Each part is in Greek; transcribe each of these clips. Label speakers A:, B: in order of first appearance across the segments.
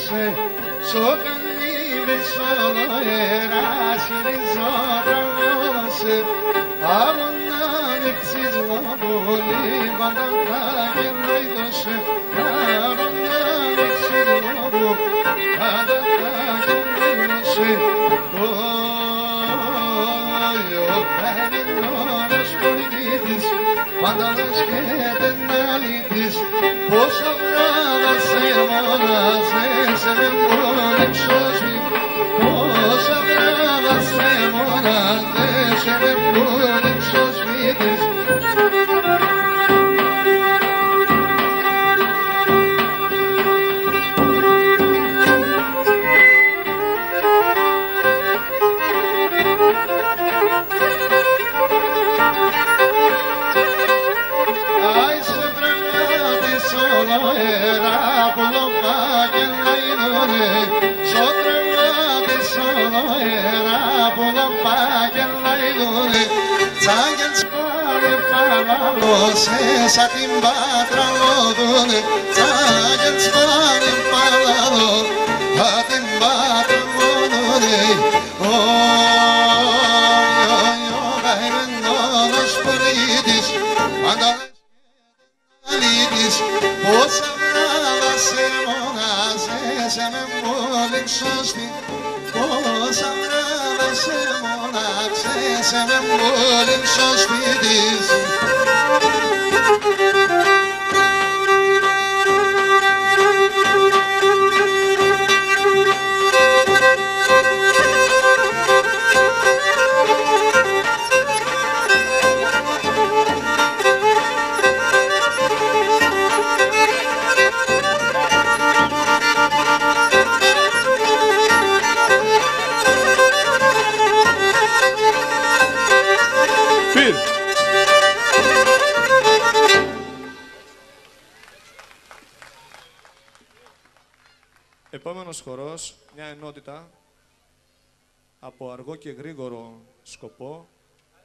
A: se socannive solo era sinizorose avonnaneksiz mabuli badakagendose avonnaneksiz mabu badakagendose yo benim noros polidis Mandalas que tenalitis, posabrada semana, se me mueren sosi, posabrada semana, se me mueren sosi.
B: Se timba tralodune, zagen spane palado, a timba tralodune, yo gaimendo los polidis, andalidis, posabrada semona, se me mueren sosti, posabrada semona, se me mueren sospidis.
C: Επόμενος χορός, μια ενότητα από αργό και γρήγορο σκοπό,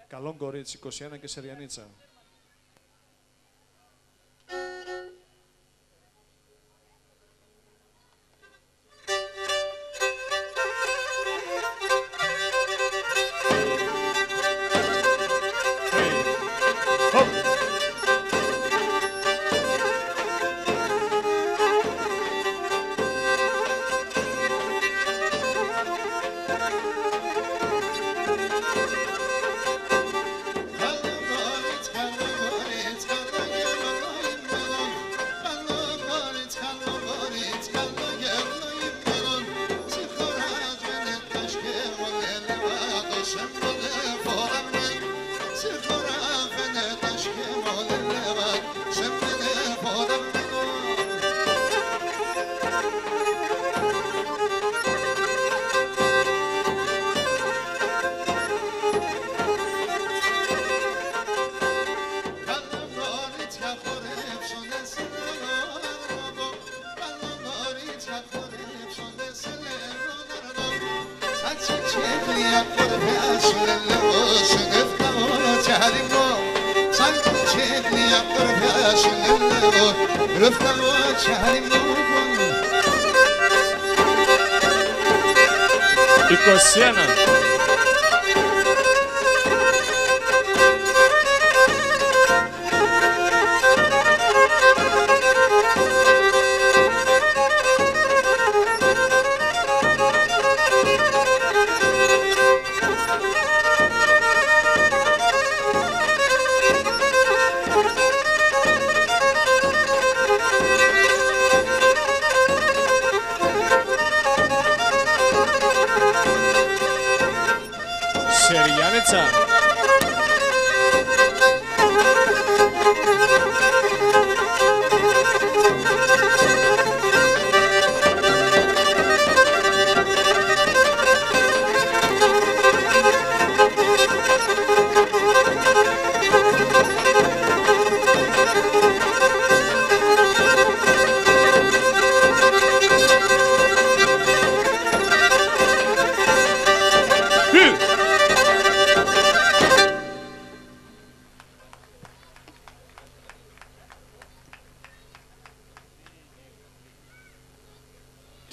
C: Καλό Κορίτσι 21 και Σεριανίτσα.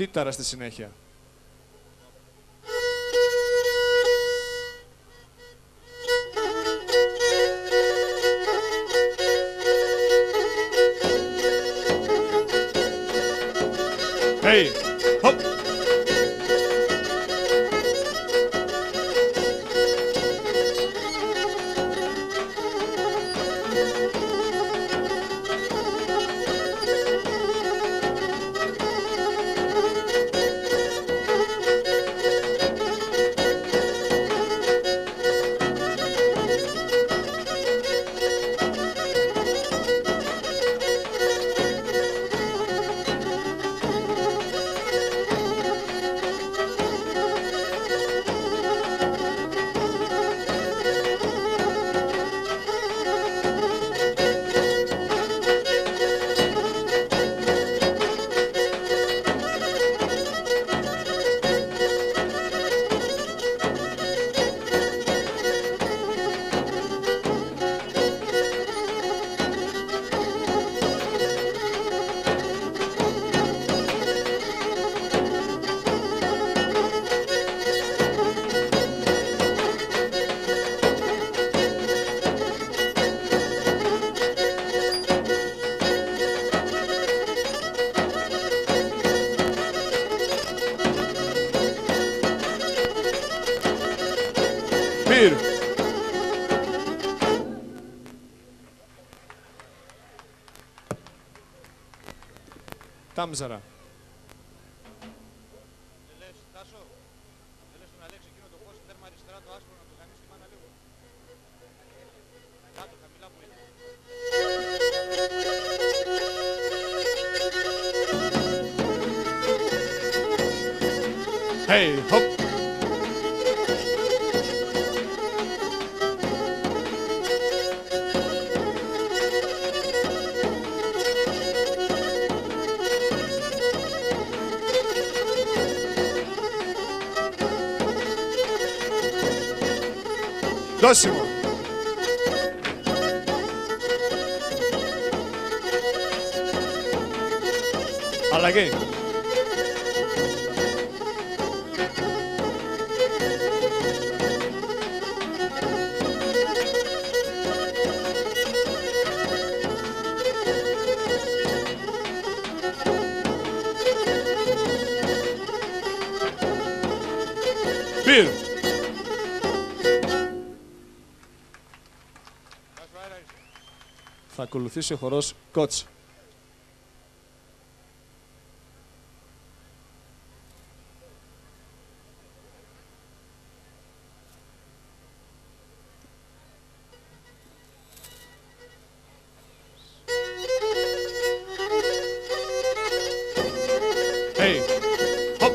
C: Τίταρα στη συνέχεια. Hey, hop. Πυρ. Τάμζαρα. Hey, hop. Δώσιμο. Αλλαγή. Πυρ. Θα ακολουθήσει ο χορός Κότς. Hey, hop.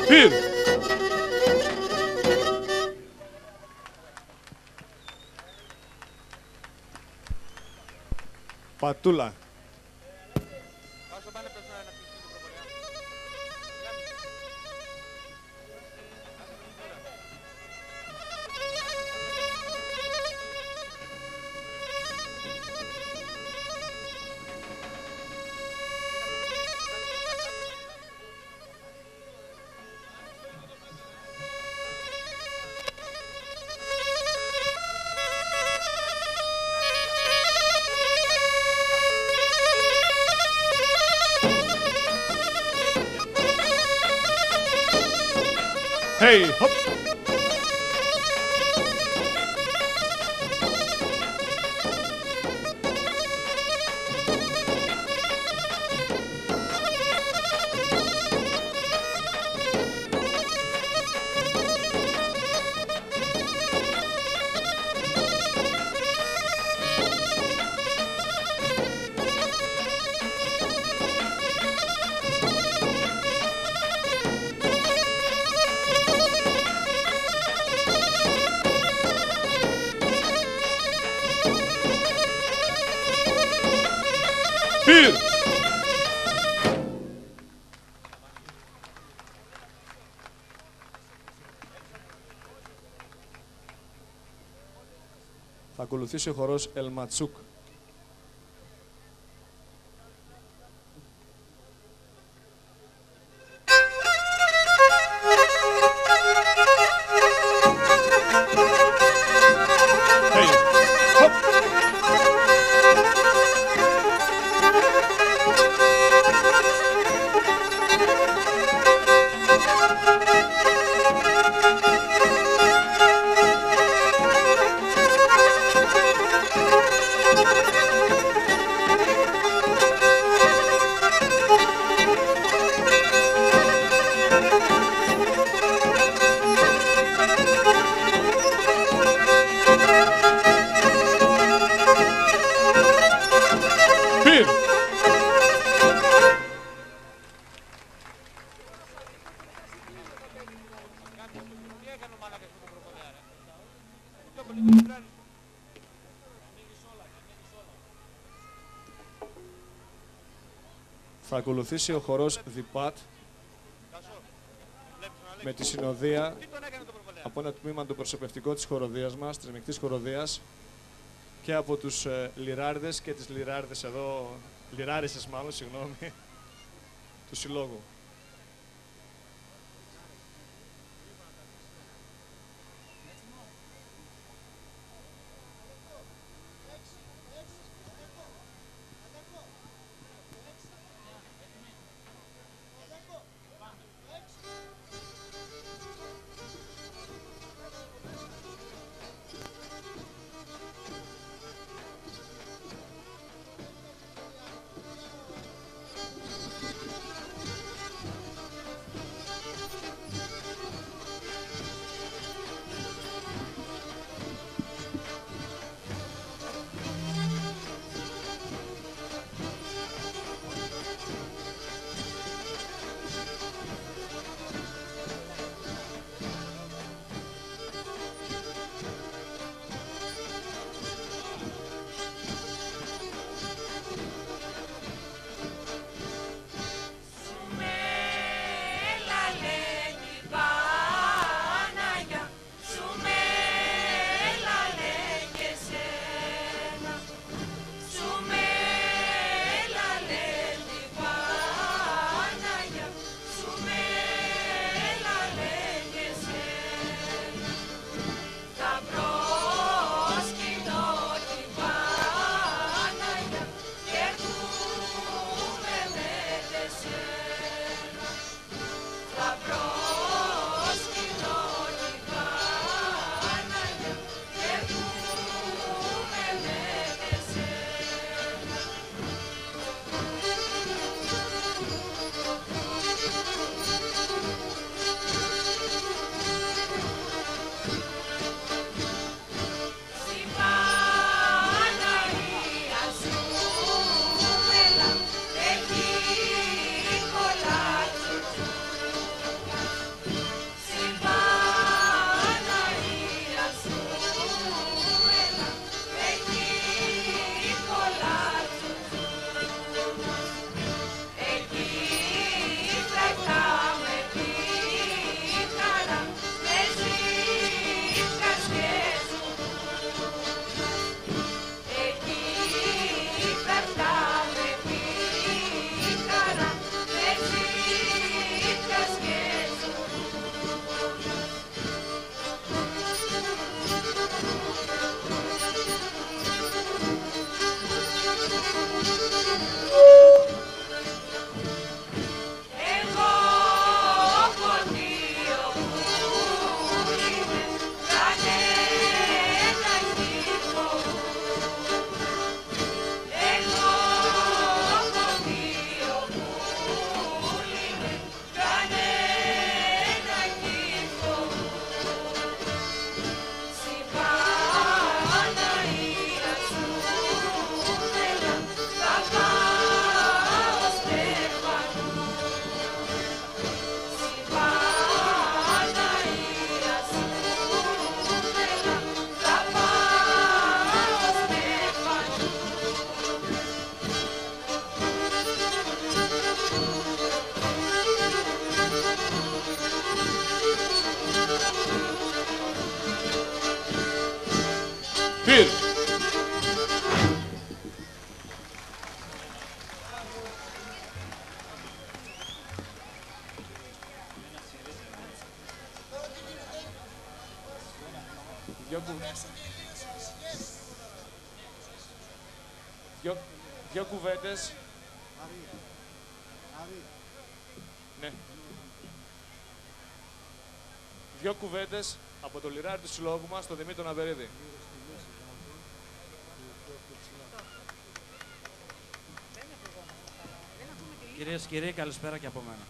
C: Πυρ. Πατούλα. Hey, hop. Πυρ! Θα ακολουθήσει ο χορός Ελματσούκ. Hey, hop. Πυρ! Θα ακολουθήσει ο χορός Διπάτ με τη συνοδεία από ένα τμήμα του προσωπευτικού της χοροδίας μας, της μεικτής χοροδίας, και από τους λιράρδες και τις λιράρδες εδώ, λιράρισες μάλλον, συγγνώμη, του συλλόγου. Δύο κουβέντες. Ναι. Δύο κουβέντες από το λιράρι του συλλόγου μας, τον Δημήτρη Ναμπερίδη.
D: Κυρίες και κύριοι, καλησπέρα και από μένα.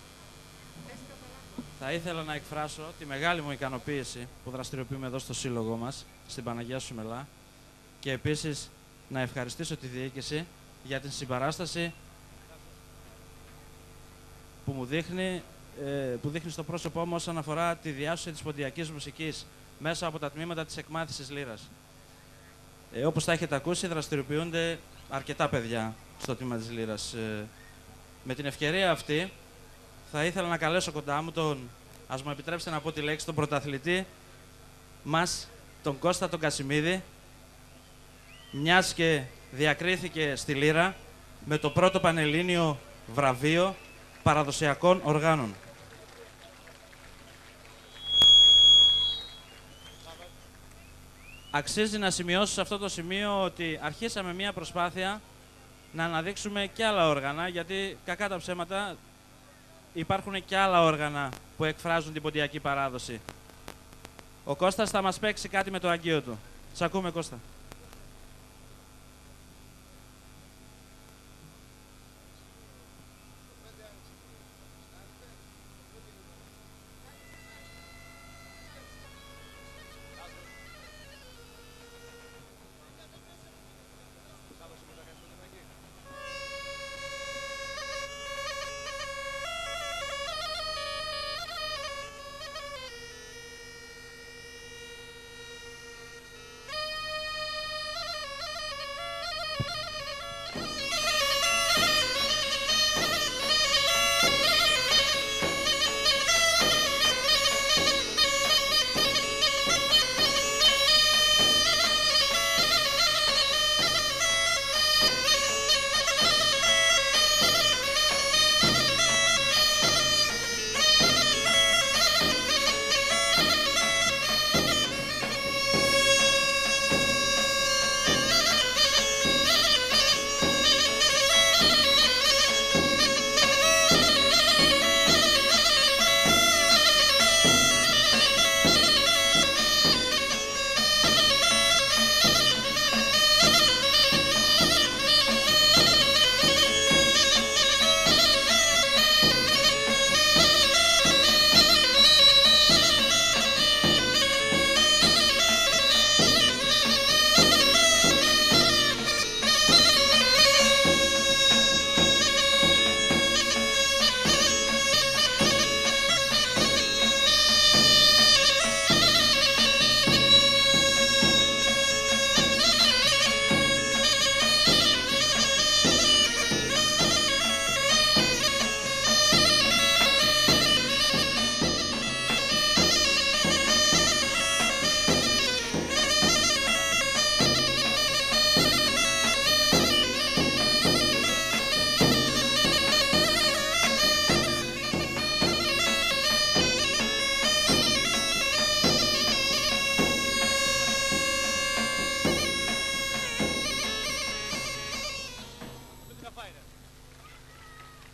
D: Θα ήθελα να εκφράσω τη μεγάλη μου ικανοποίηση που δραστηριοποιούμε εδώ στο σύλλογό μας, στην Παναγία Σουμελά, και επίσης να ευχαριστήσω τη διοίκηση για την συμπαράσταση που μου δείχνει, στο πρόσωπό μου όσον αφορά τη διάσωση της ποντιακής μουσικής μέσα από τα τμήματα της εκμάθησης λύρας. Όπως θα έχετε ακούσει, δραστηριοποιούνται αρκετά παιδιά στο τμήμα της λύρας. Με την ευκαιρία αυτή, θα ήθελα να καλέσω κοντά μου ας μου επιτρέψετε να πω τη λέξη, τον πρωταθλητή μας, τον Κώστα τον Κασιμίδη, μιας και διακρίθηκε στη Λύρα με το πρώτο πανελλήνιο βραβείο παραδοσιακών οργάνων. Αξίζει να σημειώσω σε αυτό το σημείο ότι αρχίσαμε μια προσπάθεια να αναδείξουμε και άλλα όργανα, γιατί κακά τα ψέματα υπάρχουν και άλλα όργανα που εκφράζουν την ποντιακή παράδοση. Ο Κώστας θα μας παίξει κάτι με το αγγείο του. Σ' ακούμε, Κώστα.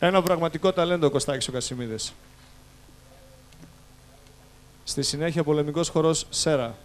C: Ένα πραγματικό ταλέντο ο Κωστάκης ο Κασιμίδης. Στη συνέχεια πολεμικός χορός Σέρα.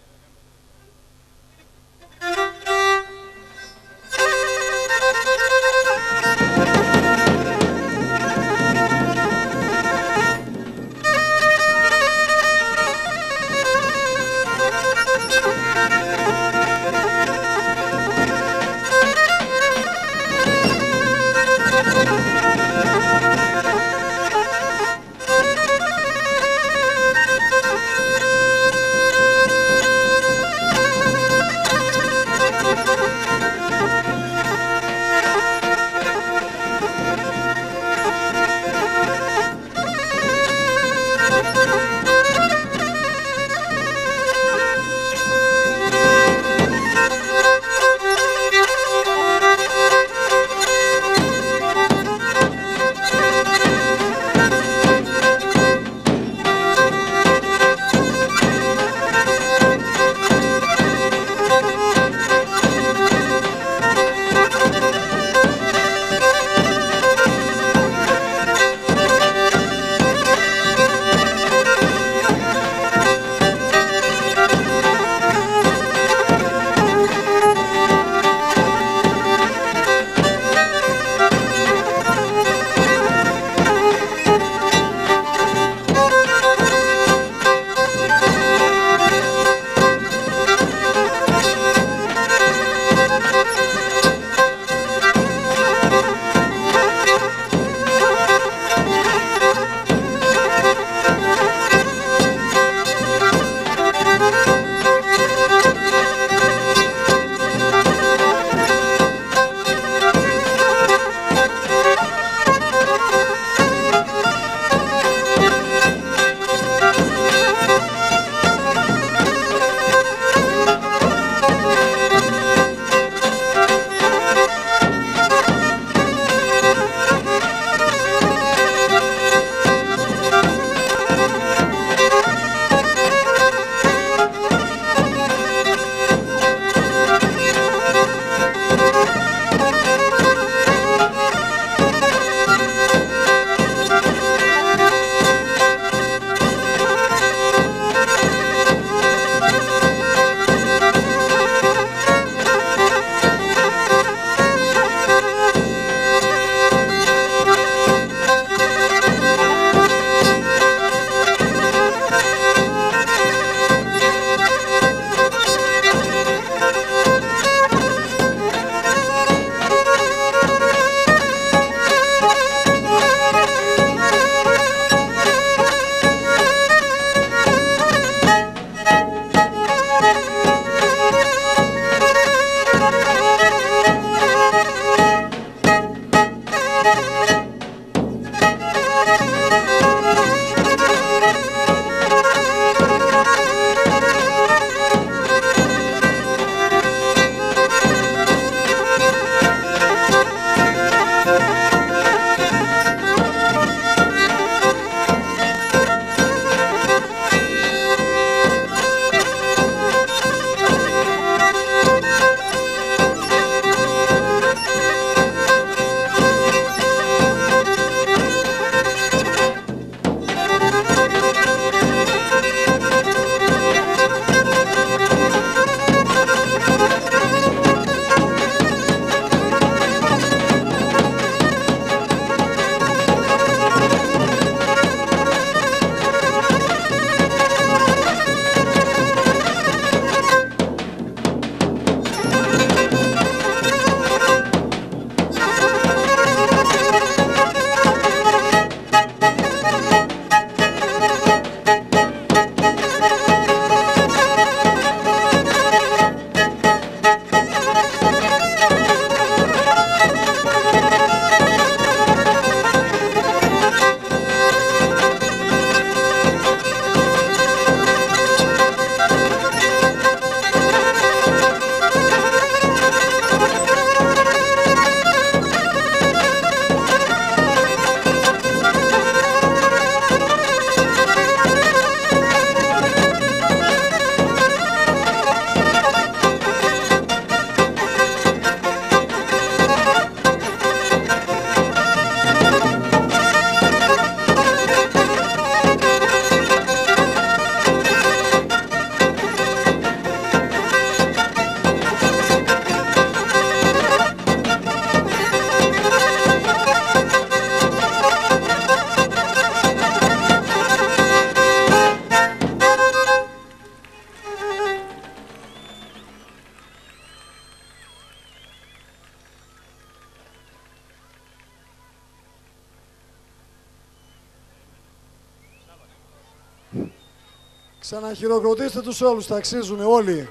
E: Ξαναχειροκροτήστε τους όλους, τα αξίζουν όλοι.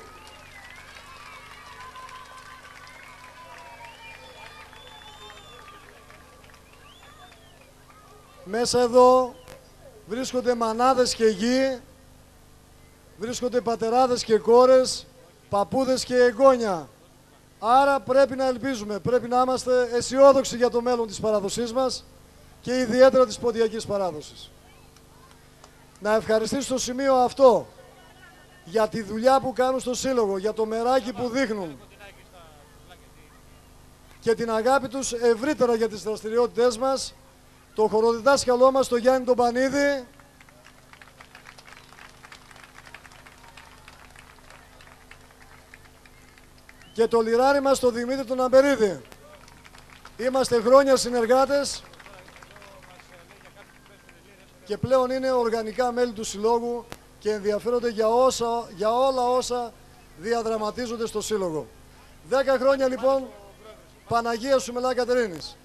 E: Μέσα εδώ βρίσκονται μανάδες και γη, βρίσκονται πατεράδες και κόρες, παππούδες και εγγόνια. Άρα πρέπει να ελπίζουμε, πρέπει να είμαστε αισιόδοξοι για το μέλλον της παράδοσής μας και ιδιαίτερα της ποντιακής παράδοσης. Να ευχαριστήσω στο σημείο αυτό για τη δουλειά που κάνουν στο Σύλλογο, για το μεράκι που δείχνουν και την αγάπη τους ευρύτερα για τις δραστηριότητές μας, το χοροδιδάσκαλό μας, τον Γιάννη τον Πανίδη, και το λιράρι μας, τον Δημήτρη τον Αμπερίδη. Είμαστε χρόνια συνεργάτες και πλέον είναι οργανικά μέλη του Συλλόγου και ενδιαφέρονται για όλα όσα διαδραματίζονται στο Σύλλογο. 10 χρόνια λοιπόν Παναγία Σουμελά Κατερίνης.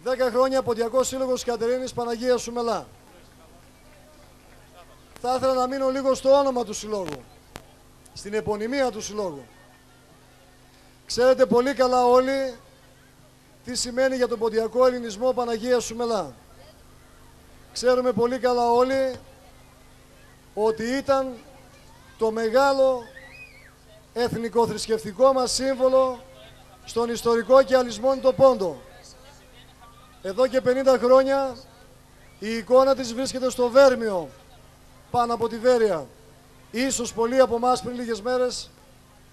E: 10 χρόνια Ποντιακός Σύλλογος Κατερίνης Παναγία Σουμελά. Θα ήθελα να μείνω λίγο στο όνομα του Συλλόγου, στην επωνυμία του Συλλόγου. Ξέρετε πολύ καλά όλοι τι σημαίνει για τον ποντιακό ελληνισμό Παναγία Σουμελά. Ξέρουμε πολύ καλά όλοι ότι ήταν το μεγάλο εθνικοθρησκευτικό μας σύμβολο στον ιστορικό και αλυσμόνητο Πόντο. Εδώ και 50 χρόνια η εικόνα της βρίσκεται στο Βέρμιο, πάνω από τη Βέρεια. Ίσως πολλοί από εμάς πριν λίγες μέρες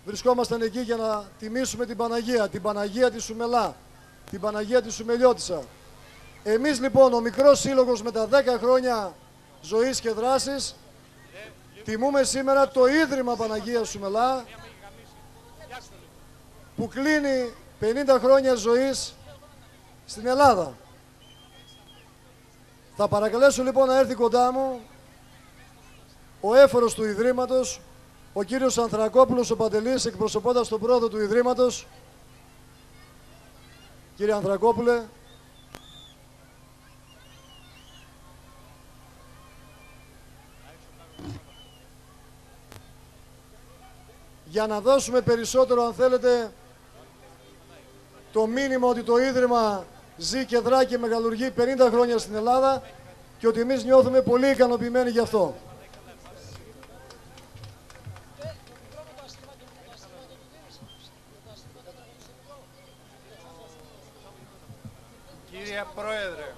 E: βρισκόμασταν εκεί για να τιμήσουμε την Παναγία τη Σουμελά, την Παναγία τη Σουμελιώτισσα. Εμείς λοιπόν, ο μικρός σύλλογος με τα 10 χρόνια ζωής και δράσης, τιμούμε σήμερα το Ίδρυμα Παναγία Σουμελά, που κλείνει 50 χρόνια ζωής στην Ελλάδα. Θα παρακαλέσω λοιπόν να έρθει κοντά μου ο έφορος του Ιδρύματος, ο κύριος Ανθρακόπουλος ο Παντελής, εκπροσωπώντας τον πρόεδρο του Ιδρύματος. Κύριε Ανθρακόπουλε, για να δώσουμε περισσότερο, αν θέλετε, το μήνυμα ότι το Ίδρυμα ζει και δρά και μεγαλουργεί 50 χρόνια στην Ελλάδα και ότι εμείς νιώθουμε πολύ ικανοποιημένοι γι' αυτό.
F: Κύριε Πρόεδρε,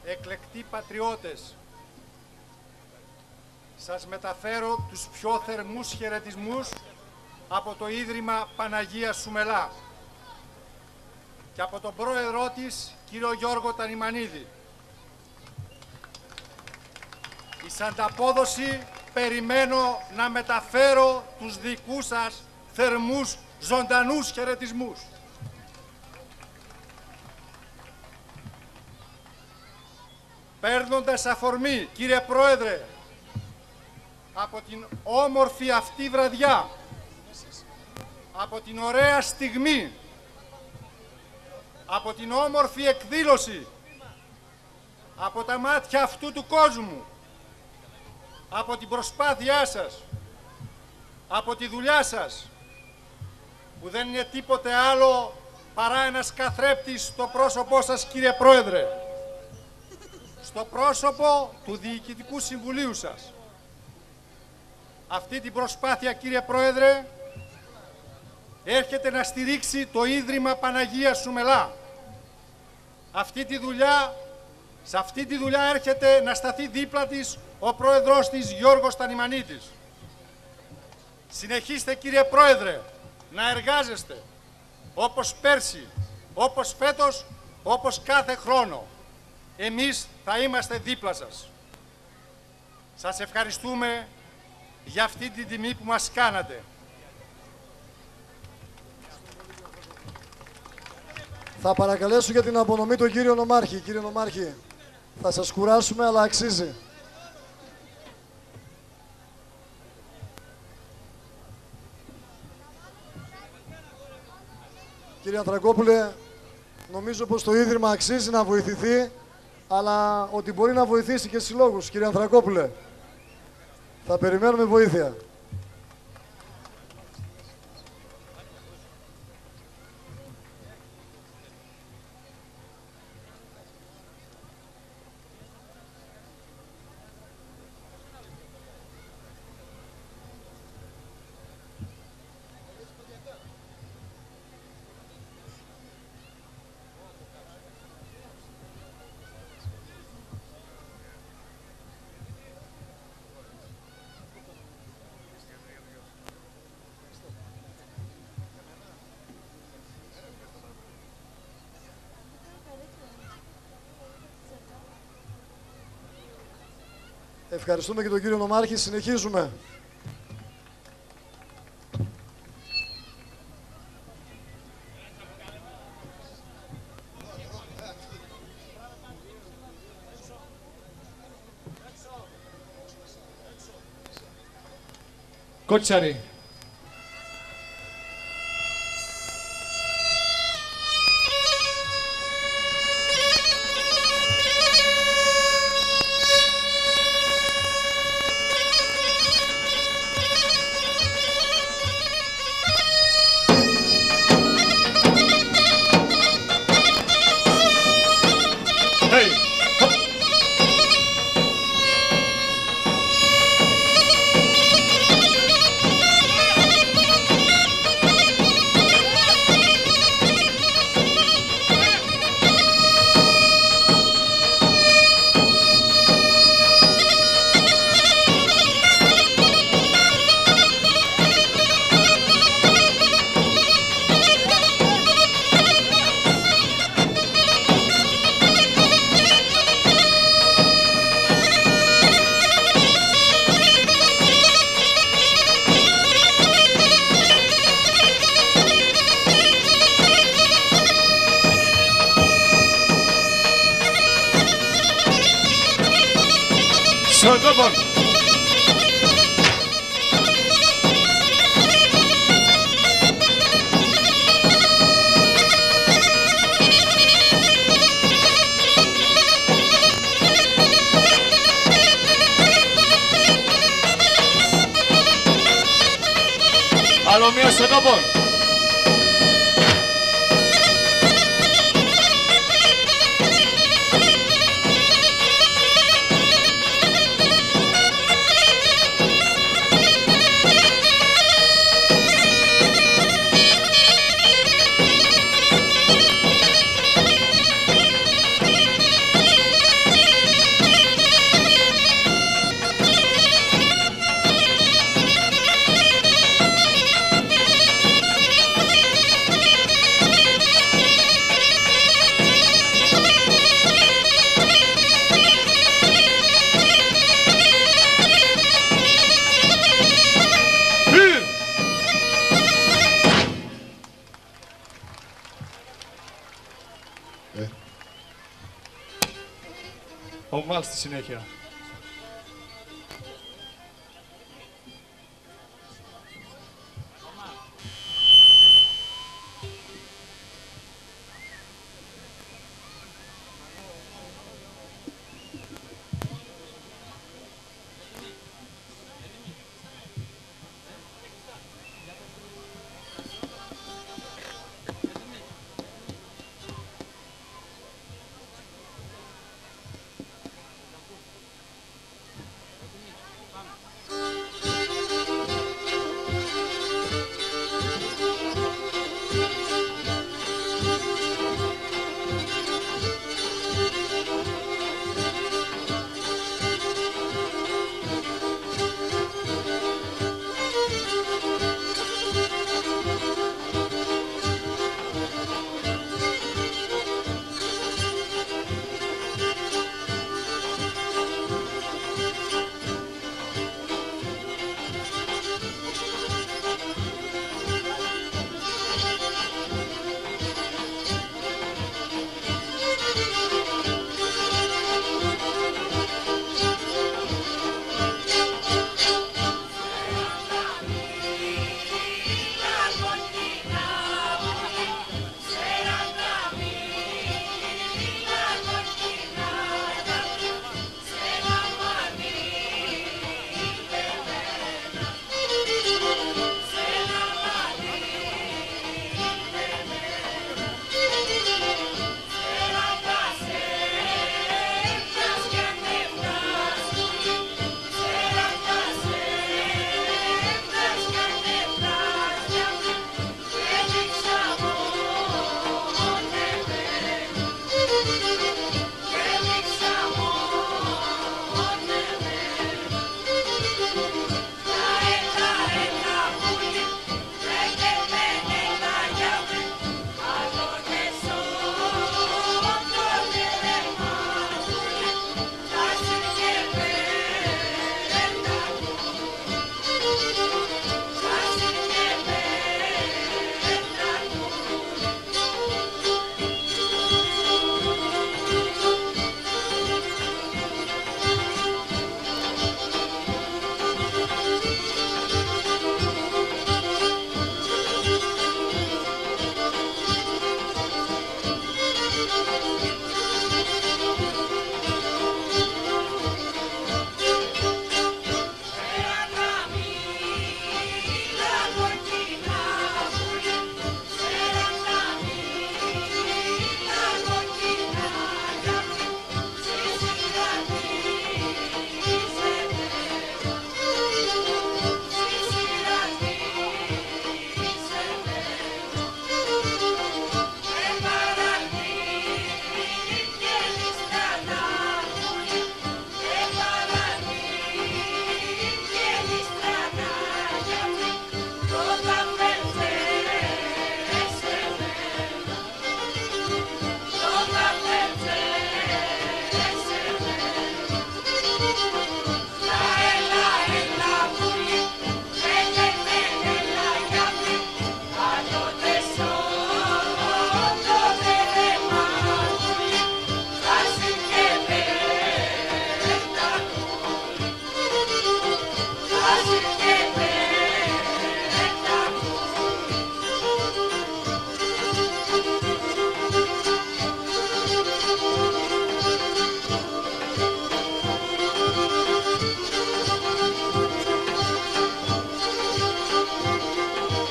F: εκλεκτοί πατριώτες, σας μεταφέρω τους πιο θερμούς χαιρετισμούς από το Ίδρυμα Παναγία Σουμελά και από τον πρόεδρό της, κύριο Γιώργο Τανιμανίδη. Εις ανταπόδοση περιμένω να μεταφέρω τους δικούς σας θερμούς ζωντανούς χαιρετισμούς. Παίρνοντας αφορμή, κύριε Πρόεδρε, από την όμορφη αυτή βραδιά, από την ωραία στιγμή, από την όμορφη εκδήλωση, από τα μάτια αυτού του κόσμου, από την προσπάθειά σας, από τη δουλειά σας, που δεν είναι τίποτε άλλο παρά ένας καθρέπτης στο πρόσωπό σας, κύριε Πρόεδρε, στο πρόσωπο του Διοικητικού Συμβουλίου σας. Αυτή την προσπάθεια, κύριε Πρόεδρε, έρχεται να στηρίξει το Ίδρυμα Παναγία Σουμελά. Σε αυτή τη δουλειά έρχεται να σταθεί δίπλα της ο πρόεδρος της, Γιώργος Τανιμανίτης. Συνεχίστε, κύριε Πρόεδρε, να εργάζεστε όπως πέρσι, όπως φέτος, όπως κάθε χρόνο. Εμείς θα είμαστε δίπλα σας. Σας ευχαριστούμε για αυτή την τιμή που μας κάνατε.
E: Θα παρακαλέσω για την απονομή τον κύριο Νομάρχη. Κύριε Νομάρχη, θα σας κουράσουμε, αλλά αξίζει. Κύριε Ανθρακόπουλε, νομίζω πως το Ίδρυμα αξίζει να βοηθηθεί, αλλά ότι μπορεί να βοηθήσει και συλλόγους. Κύριε Ανθρακόπουλε, θα περιμένουμε βοήθεια. Ευχαριστούμε και τον κύριο Νομάρχη. Συνεχίζουμε.
C: Κότσαρη. Σωτόπον. Άλλο μία Σωτόπον. Ο Μάλ στη συνέχεια.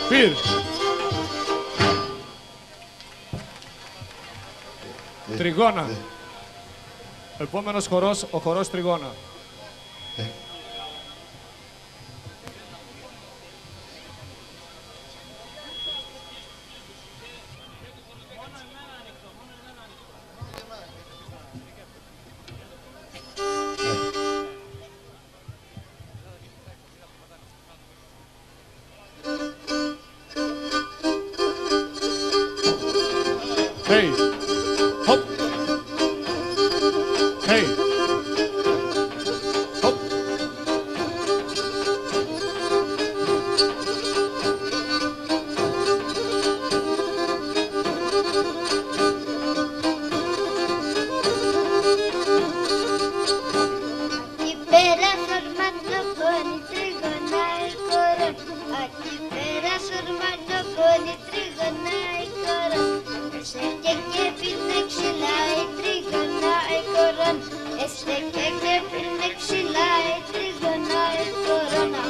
C: Πυρ. Τριγώνα. Επόμενος χορός, ο χορός Τριγώνα. Hey. Hop. Hey.
G: κορών. Εστεκέ και πίνε ξυλά, τρίγωνα κορώνα.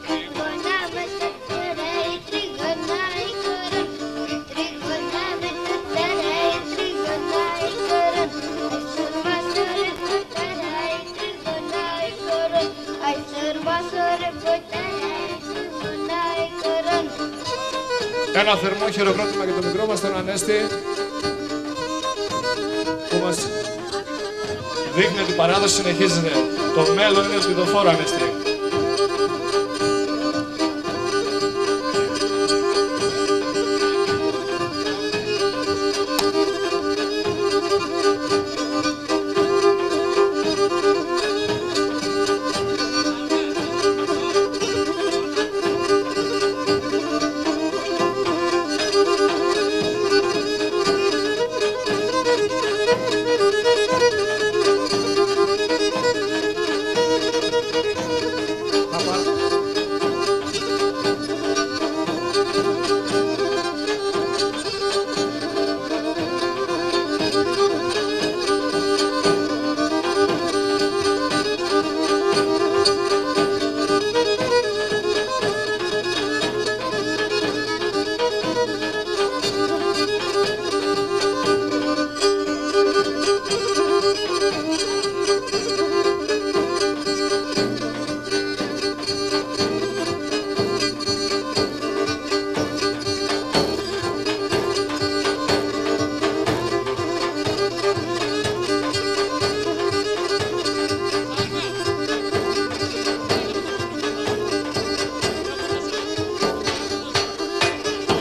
G: Τρίγωνα με τετέρα, τρίγωνα κορών. Τρίγωνα με τετέρα, τρίγωνα κορών. Αϊσορβάσορε ποτέρα, τρίγωνα κορών. Αϊσορβάσορε ποτέρα, τρίγωνα κορών.
C: Ένα θερμό χειροκρότημα για το μικρό μας τον Ανέστη, που μας δείχνει ότι η παράδοση συνεχίζεται. Το μέλλον είναι ελπιδοφόρο, Ανέστη.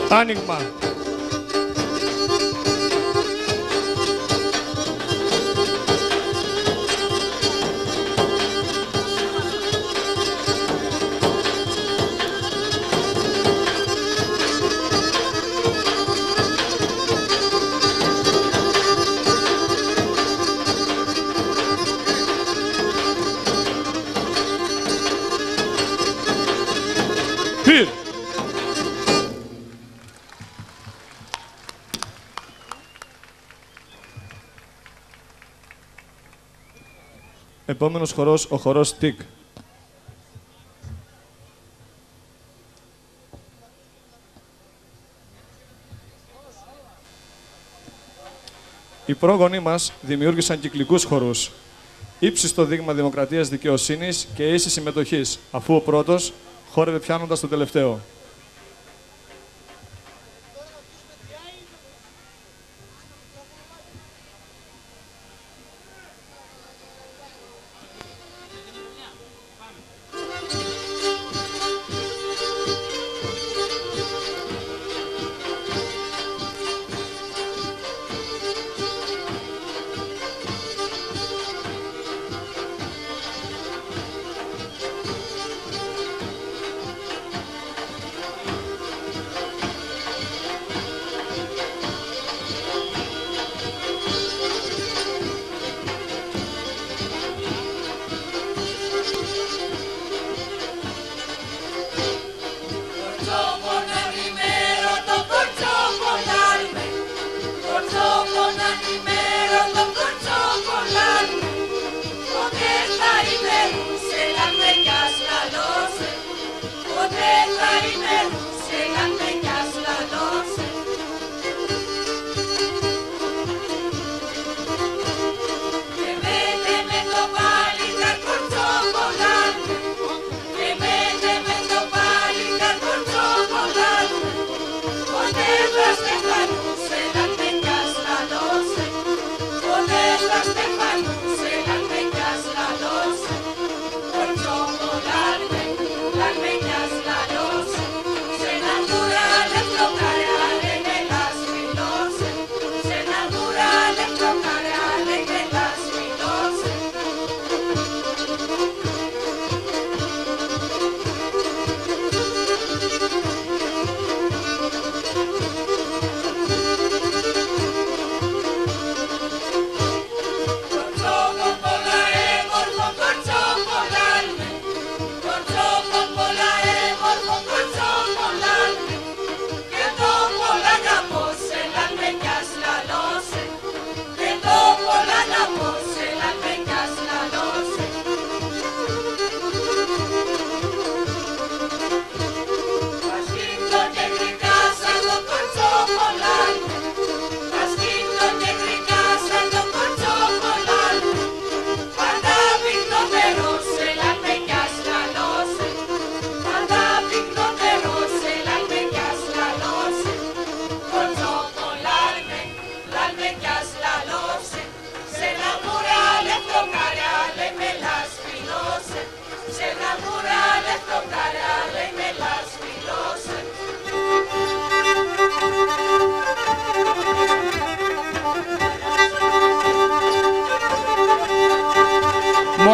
C: Άνοιγμα. Πυρ. Επόμενος χορός, ο χορός Τικ. Οι πρόγονοί μας δημιούργησαν κυκλικούς χορούς. Ύψιστο δείγμα δημοκρατίας, δικαιοσύνης και ίσης συμμετοχής, αφού ο πρώτος χόρευε πιάνοντας τον τελευταίο.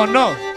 C: Μόνο.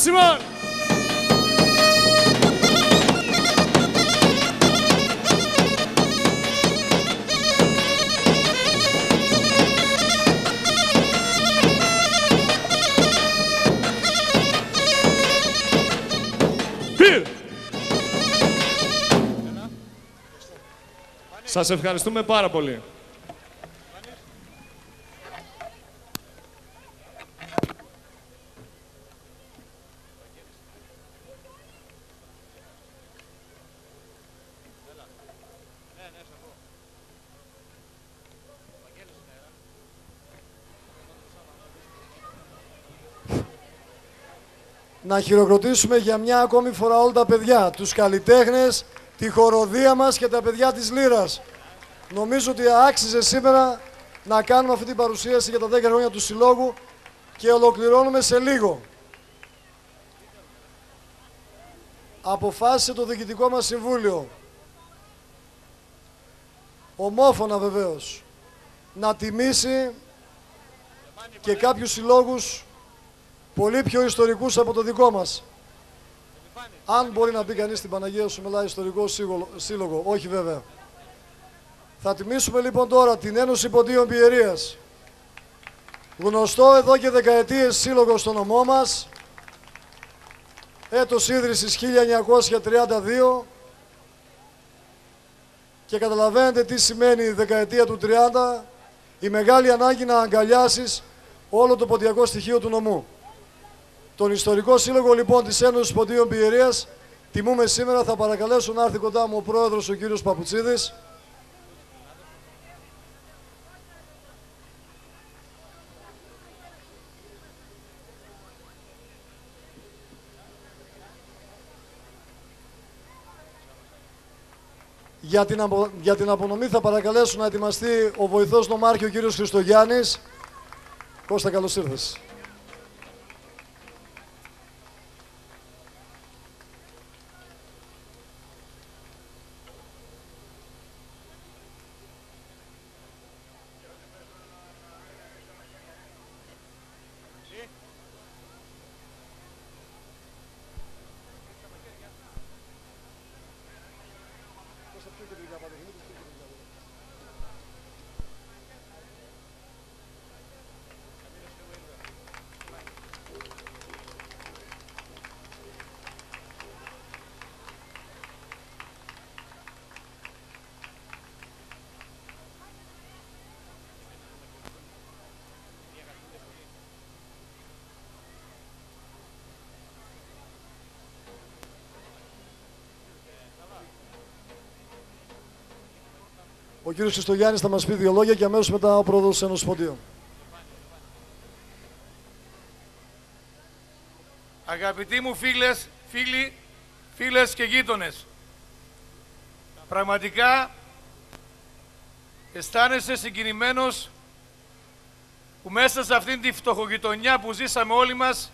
C: Simon! Σας ευχαριστούμε πάρα πολύ.
E: να χειροκροτήσουμε για μια ακόμη φορά όλα τα παιδιά, τους καλλιτέχνες, τη χοροδία μας και τα παιδιά της Λύρας. Νομίζω ότι άξιζε σήμερα να κάνουμε αυτή την παρουσίαση για τα 10 χρόνια του Συλλόγου και ολοκληρώνουμε σε λίγο. Αποφάσισε το Διοικητικό μας Συμβούλιο, ομόφωνα βεβαίως, να τιμήσει και κάποιους συλλόγους πολύ πιο ιστορικούς από το δικό μας. Αν μπορεί να πει κανείς στην Παναγία Σουμελά ιστορικό σύλλογο, όχι βέβαια. Θα τιμήσουμε λοιπόν τώρα την Ένωση Ποντίων Πιερίας, γνωστό εδώ και δεκαετίες σύλλογο στο νομό μας, έτος ίδρυσης 1932 και καταλαβαίνετε τι σημαίνει η δεκαετία του 30, η μεγάλη ανάγκη να αγκαλιάσεις όλο το ποντιακό στοιχείο του νομού. Τον ιστορικό σύλλογο λοιπόν της Ένωσης Ποντίων Πιερίας τιμούμε σήμερα. Θα παρακαλέσω να έρθει κοντά μου ο πρόεδρος ο κύριος Παπουτσίδης. Για την απονομή θα παρακαλέσω να ετοιμαστεί ο βοηθός νομάρχη ο κύριος Χριστογιάννης. Κώστα, καλώς ήρθες. Ο κύριος Χριστογιάννης θα μας πει δύο λόγια και αμέσως μετά ο πρόεδρος της Ένωσης Ποντίων.
H: Αγαπητοί μου φίλες και γείτονες, πραγματικά αισθάνεσαι συγκινημένος που μέσα σε αυτήν τη φτωχογειτονιά που ζήσαμε όλοι μας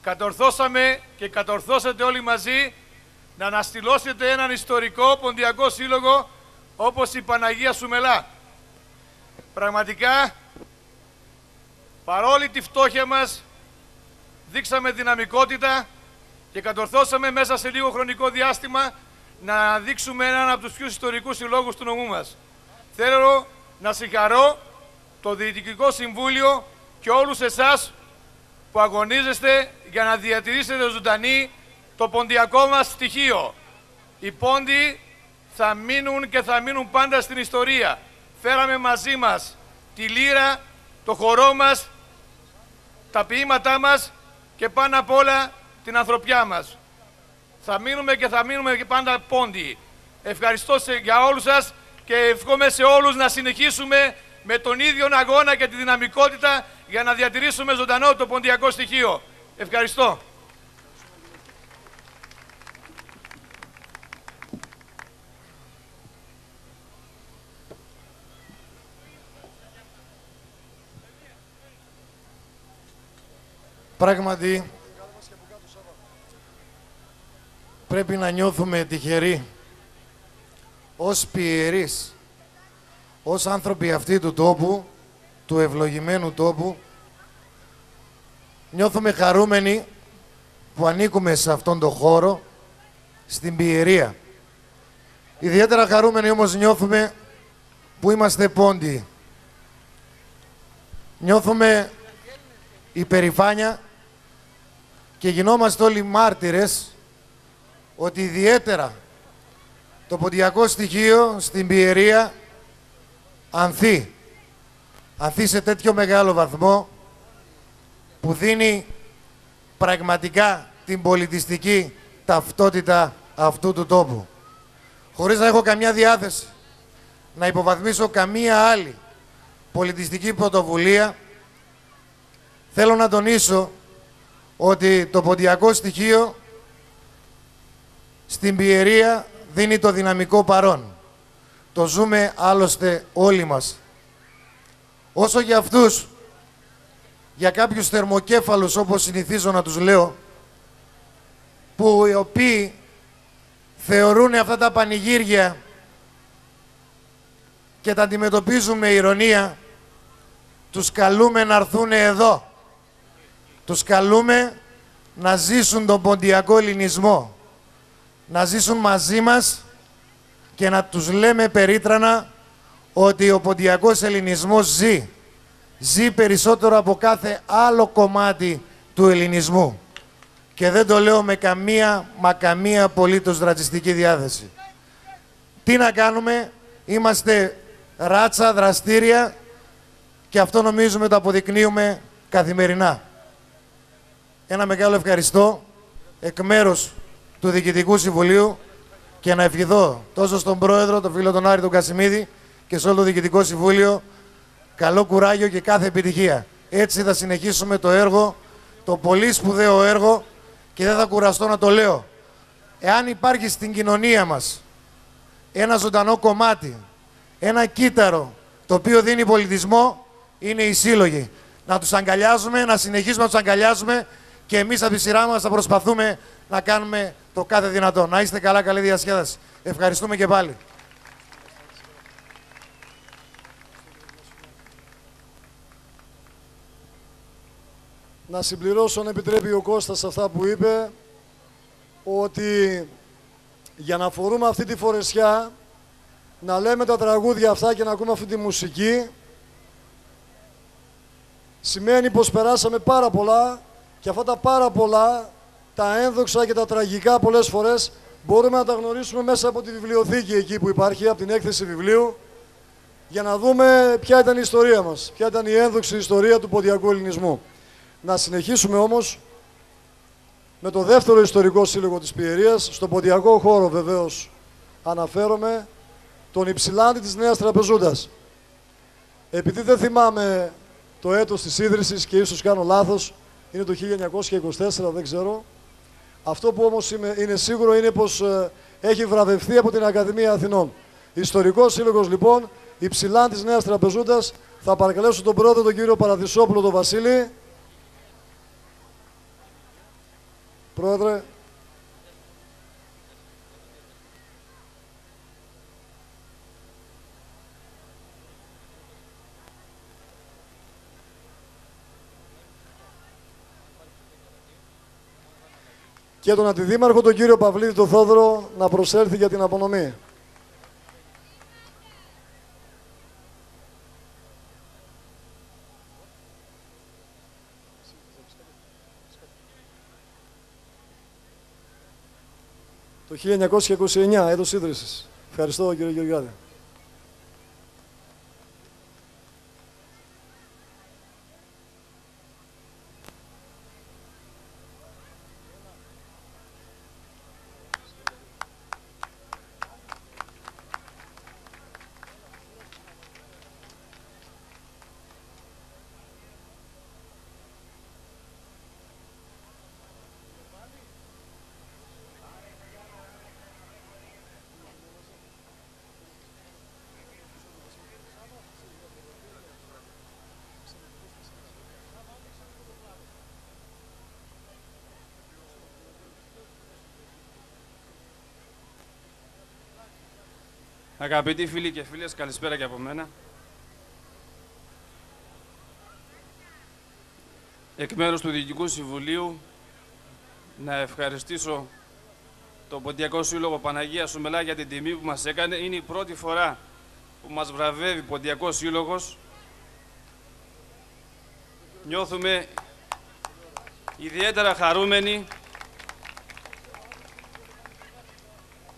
H: κατορθώσαμε και κατορθώσατε όλοι μαζί να αναστηλώσετε έναν ιστορικό ποντιακό σύλλογο όπως η Παναγία Σουμελά. Πραγματικά, παρόλη τη φτώχεια μας, δείξαμε δυναμικότητα και κατορθώσαμε μέσα σε λίγο χρονικό διάστημα να δείξουμε έναν από τους πιο ιστορικούς συλλόγους του νομού μας. Θέλω να συγχαρώ το Διοικητικό Συμβούλιο και όλους εσάς που αγωνίζεστε για να διατηρήσετε ζωντανή το ποντιακό μας στοιχείο. Οι πόντοι θα μείνουν και θα μείνουν πάντα στην ιστορία. Φέραμε μαζί μας τη λύρα, το χορό μας, τα ποίηματά μας και πάνω απ' όλα την ανθρωπιά μας. Θα μείνουμε και θα μείνουμε και πάντα πόντιοι. Ευχαριστώ για όλους σας και εύχομαι σε όλους να συνεχίσουμε με τον ίδιο αγώνα και τη δυναμικότητα για να διατηρήσουμε ζωντανό το ποντιακό στοιχείο. Ευχαριστώ.
I: Πράγματι, πρέπει να νιώθουμε τυχεροί ως πιερείς, ως άνθρωποι αυτοί του τόπου, του ευλογημένου τόπου. Νιώθουμε χαρούμενοι που ανήκουμε σε αυτόν τον χώρο, στην πιερία. Ιδιαίτερα χαρούμενοι όμως νιώθουμε που είμαστε πόντιοι. Νιώθουμε υπερηφάνεια και γινόμαστε όλοι μάρτυρες ότι ιδιαίτερα το ποντιακό στοιχείο στην πιερία ανθεί σε τέτοιο μεγάλο βαθμό που δίνει πραγματικά την πολιτιστική ταυτότητα αυτού του τόπου. Χωρίς να έχω καμιά διάθεση να υποβαθμίσω καμία άλλη πολιτιστική πρωτοβουλία, θέλω να τονίσω ότι το ποντιακό στοιχείο στην Πιερία δίνει το δυναμικό παρόν. Το ζούμε άλλωστε όλοι μας. Όσο για αυτούς, για κάποιους θερμοκέφαλους όπως συνηθίζω να τους λέω, που οι οποίοι θεωρούν αυτά τα πανηγύρια και τα αντιμετωπίζουν με ηρωνία, τους καλούμε να έρθουν εδώ. Τους καλούμε να ζήσουν τον ποντιακό ελληνισμό, να ζήσουν μαζί μας και να τους λέμε περίτρανα ότι ο ποντιακός ελληνισμός ζει. Ζει περισσότερο από κάθε άλλο κομμάτι του ελληνισμού. Και δεν το λέω με καμία απολύτως ρατσιστική διάθεση. Τι να κάνουμε, είμαστε ράτσα, δραστήρια και αυτό νομίζουμε το αποδεικνύουμε καθημερινά. Ένα μεγάλο ευχαριστώ εκ μέρους του Διοικητικού Συμβουλίου και να ευχηθώ τόσο στον Πρόεδρο, τον φίλο τον Άρη τον Κασιμίδη και σε όλο το Διοικητικό Συμβούλιο καλό κουράγιο και κάθε επιτυχία. Έτσι θα συνεχίσουμε το έργο, το πολύ σπουδαίο έργο και δεν θα κουραστώ να το λέω. Εάν υπάρχει στην κοινωνία μας ένα ζωντανό κομμάτι, ένα κύτταρο το οποίο δίνει πολιτισμό, είναι οι σύλλογοι. Να τους αγκαλιάζουμε, να συνεχίσουμε να τους αγκαλιάζουμε και εμείς από τη σειρά μας θα προσπαθούμε να κάνουμε το κάθε δυνατό. Να είστε καλά, καλή διασκέδαση. Ευχαριστούμε και πάλι.
E: Να συμπληρώσω, αν επιτρέπει ο Κώστας, αυτά που είπε, ότι για να φορούμε αυτή τη φορεσιά, να λέμε τα τραγούδια αυτά και να ακούμε αυτή τη μουσική, σημαίνει πως περάσαμε πάρα πολλά και αυτά τα πάρα πολλά, τα ένδοξα και τα τραγικά πολλές φορές, μπορούμε να τα γνωρίσουμε μέσα από τη βιβλιοθήκη εκεί που υπάρχει, από την έκθεση βιβλίου, για να δούμε ποια ήταν η ιστορία μας, ποια ήταν η ένδοξη ιστορία του ποντιακού ελληνισμού. Να συνεχίσουμε όμως με το δεύτερο ιστορικό σύλλογο της Πιερίας, στον ποντιακό χώρο βεβαίως αναφέρομαι, τον Υψηλάντη της Νέας Τραπεζούντας. Επειδή δεν θυμάμαι το έτος της ίδρυσης και ίσως κάνω λάθος, είναι το 1924, δεν ξέρω. Αυτό που όμως είναι σίγουρο είναι πως έχει βραβευτεί από την Ακαδημία Αθηνών. Ιστορικός σύλλογος λοιπόν, Υψηλάντη της Νέας Τραπεζούντας. Θα παρακαλέσω τον πρόεδρο, τον κύριο Παραδεισόπουλο, τον Βασίλη. Πρόεδρε. Και τον Αντιδήμαρχο, τον κύριο Παυλίδη τον Θόδωρο, να προσέλθει για την απονομή. Το 1929, έτος ίδρυσης. Ευχαριστώ, κύριε Γεωργιάδη.
J: Αγαπητοί φίλοι και φίλες, καλησπέρα και από μένα. Εκ μέρους του Διοικητικού Συμβουλίου, να ευχαριστήσω τον Ποντιακό Σύλλογο Παναγία Σουμελά για την τιμή που μας έκανε. Είναι η πρώτη φορά που μας βραβεύει Ποντιακός Σύλλογος. Νιώθουμε ιδιαίτερα χαρούμενοι.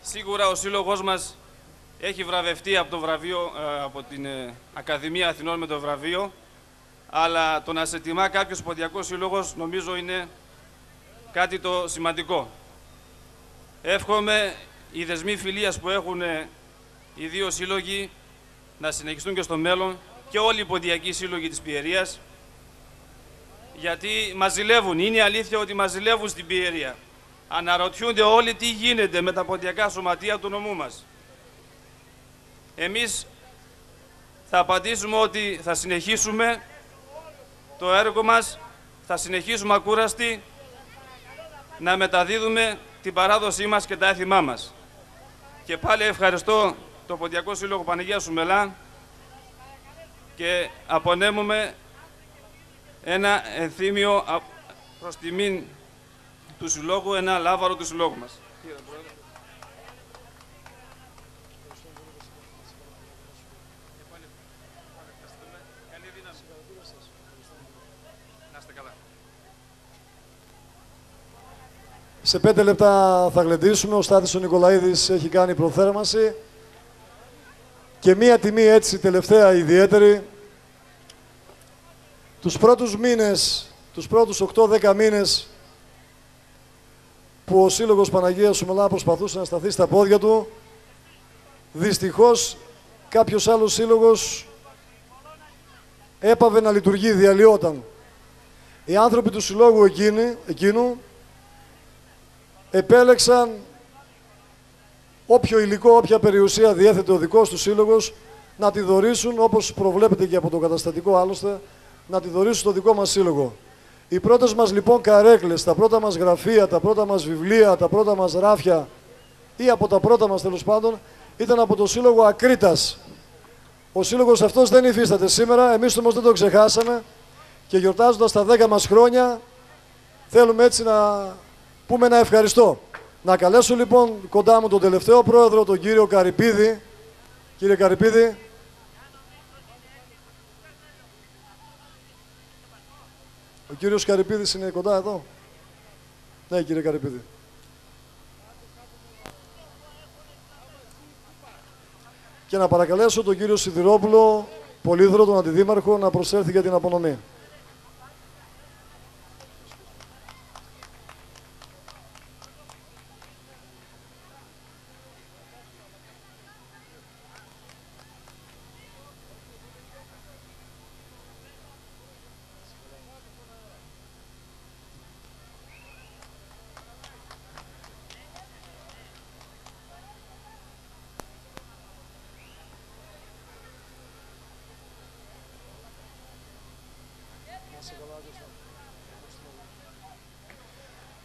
J: Σίγουρα ο Σύλλογος μας έχει βραβευτεί από, από την Ακαδημία Αθηνών με το βραβείο, αλλά το να σε τιμά κάποιος Ποντιακός Σύλλογος νομίζω είναι κάτι το σημαντικό. Εύχομαι οι δεσμοί φιλίας που έχουν οι δύο σύλλογοι να συνεχιστούν και στο μέλλον και όλοι οι ποντιακοί σύλλογοι της Πιερίας. γιατί μας ζηλεύουν. Είναι η αλήθεια ότι μας ζηλεύουν στην Πιερία. Αναρωτιούνται όλοι τι γίνεται με τα ποντιακά σωματεία του νομού μας. Εμείς θα απαντήσουμε ότι θα συνεχίσουμε το έργο μας, θα συνεχίσουμε ακούραστοι να μεταδίδουμε την παράδοσή μας και τα έθιμά μας. Και πάλι ευχαριστώ το Ποντιακό Σύλλογο Παναγίας Σουμελά και απονέμουμε ένα ενθύμιο προς τιμήν του Συλλόγου, ένα λάβαρο του Συλλόγου μας.
E: Σε 5 λεπτά θα γλεντήσουμε. Ο Στάθης ο Νικολαίδης έχει κάνει προθέρμανση. Και μία τιμή έτσι τελευταία ιδιαίτερη. Τους πρώτους μήνες, τους πρώτους 8-10 μήνες που ο Σύλλογος Παναγίας Σουμελά προσπαθούσε να σταθεί στα πόδια του, δυστυχώς κάποιος άλλος σύλλογος έπαβε να λειτουργεί, διαλυόταν. Οι άνθρωποι του συλλόγου εκείνου επέλεξαν όποιο υλικό, όποια περιουσία διέθετε ο δικός του σύλλογος να τη δωρήσουν, όπως προβλέπεται και από το καταστατικό άλλωστε, να τη δωρήσουν στο δικό μας σύλλογο. Οι πρώτες μας λοιπόν καρέκλες, τα πρώτα μας γραφεία, τα πρώτα μας βιβλία, τα πρώτα μας ράφια ή από τα πρώτα μας τέλος πάντων ήταν από το Σύλλογο Ακρίτας. Ο σύλλογος αυτός δεν υφίσταται σήμερα, εμείς όμως δεν το ξεχάσαμε και γιορτάζοντας τα 10 μας χρόνια θέλουμε έτσι να πούμε ένα ευχαριστώ. Να καλέσω λοιπόν κοντά μου τον τελευταίο πρόεδρο, τον κύριο Καρυπίδη. Κύριε Καρυπίδη. Ο κύριος Καρυπίδης είναι κοντά εδώ. Ναι, κύριε Καρυπίδη. Και να παρακαλέσω τον κύριο Σιδηρόπουλο, Πολύδρο, τον Αντιδήμαρχο, να προσέλθει για την απονομή.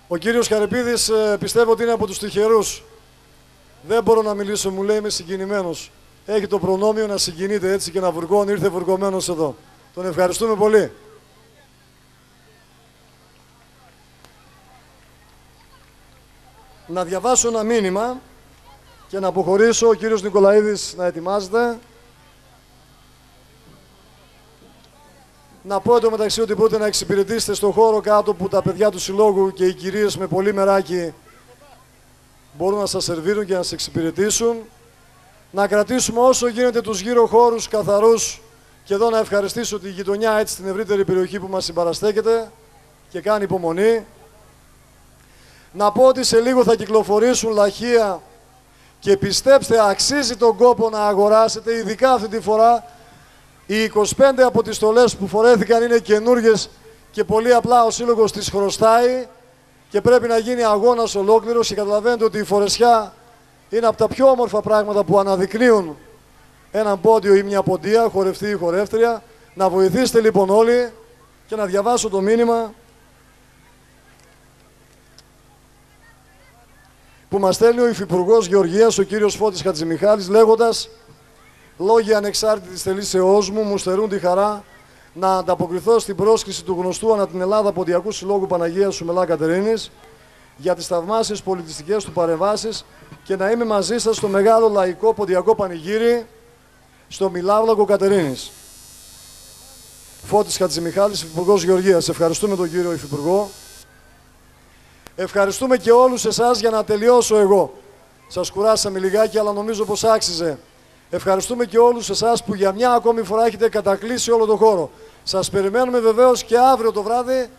E: Ο κύριος Καρυπίδης πιστεύω ότι είναι από τους τυχερούς. Δεν μπορώ να μιλήσω, μου λέει, είμαι συγκινημένος. Έχει το προνόμιο να συγκινείται έτσι και να βουργώνει, ήρθε βουργωμένος εδώ. Τον ευχαριστούμε πολύ. Να διαβάσω ένα μήνυμα και να αποχωρήσω. Ο κύριος Νικολαίδης να ετοιμάζεται. Να πω εντωμεταξύ ότι μπορείτε να εξυπηρετήσετε στο χώρο κάτω που τα παιδιά του συλλόγου και οι κυρίες με πολύ μεράκι μπορούν να σας σερβίρουν και να σας εξυπηρετήσουν. Να κρατήσουμε όσο γίνεται τους γύρω χώρους καθαρούς και εδώ να ευχαριστήσω τη γειτονιά έτσι στην ευρύτερη περιοχή που μας συμπαραστέκεται και κάνει υπομονή. Να πω ότι σε λίγο θα κυκλοφορήσουν λαχεία και πιστέψτε αξίζει τον κόπο να αγοράσετε, ειδικά αυτή τη φορά. Οι 25 από τις στολές που φορέθηκαν είναι καινούργιες και πολύ απλά ο σύλλογος τις χρωστάει και πρέπει να γίνει αγώνας ολόκληρος και καταλαβαίνετε ότι η φορεσιά είναι από τα πιο όμορφα πράγματα που αναδεικνύουν έναν πόντιο ή μια ποντία, χορευτή ή χορεύτρια. Να βοηθήσετε λοιπόν όλοι και να διαβάσω το μήνυμα που μας στέλνει ο Υφυπουργός Γεωργίας, ο κύριος Φώτης Χατζημιχάλης, λέγοντας: «Λόγοι ανεξάρτητης θελήσεώς μου στερούν τη χαρά να ανταποκριθώ στην πρόσκληση του γνωστού ανά την Ελλάδα Ποντιακού Συλλόγου Παναγίας Σουμελά Κατερίνης για τις θαυμάσιες πολιτιστικές του παρεμβάσεις και να είμαι μαζί σας στο μεγάλο λαϊκό ποντιακό πανηγύρι στο Μιλάβλακο Κατερίνης». Φώτης Χατζημιχάλης, Υφυπουργός Γεωργίας. Ευχαριστούμε τον κύριο Υφυπουργό. Ευχαριστούμε και όλους εσάς για να τελειώσω εγώ. Σας κουράσαμε λιγάκι, αλλά νομίζω πως άξιζε. Ευχαριστούμε και όλους εσάς που για μια ακόμη φορά έχετε κατακλείσει όλο τον χώρο. Σας περιμένουμε βεβαίως και αύριο το βράδυ,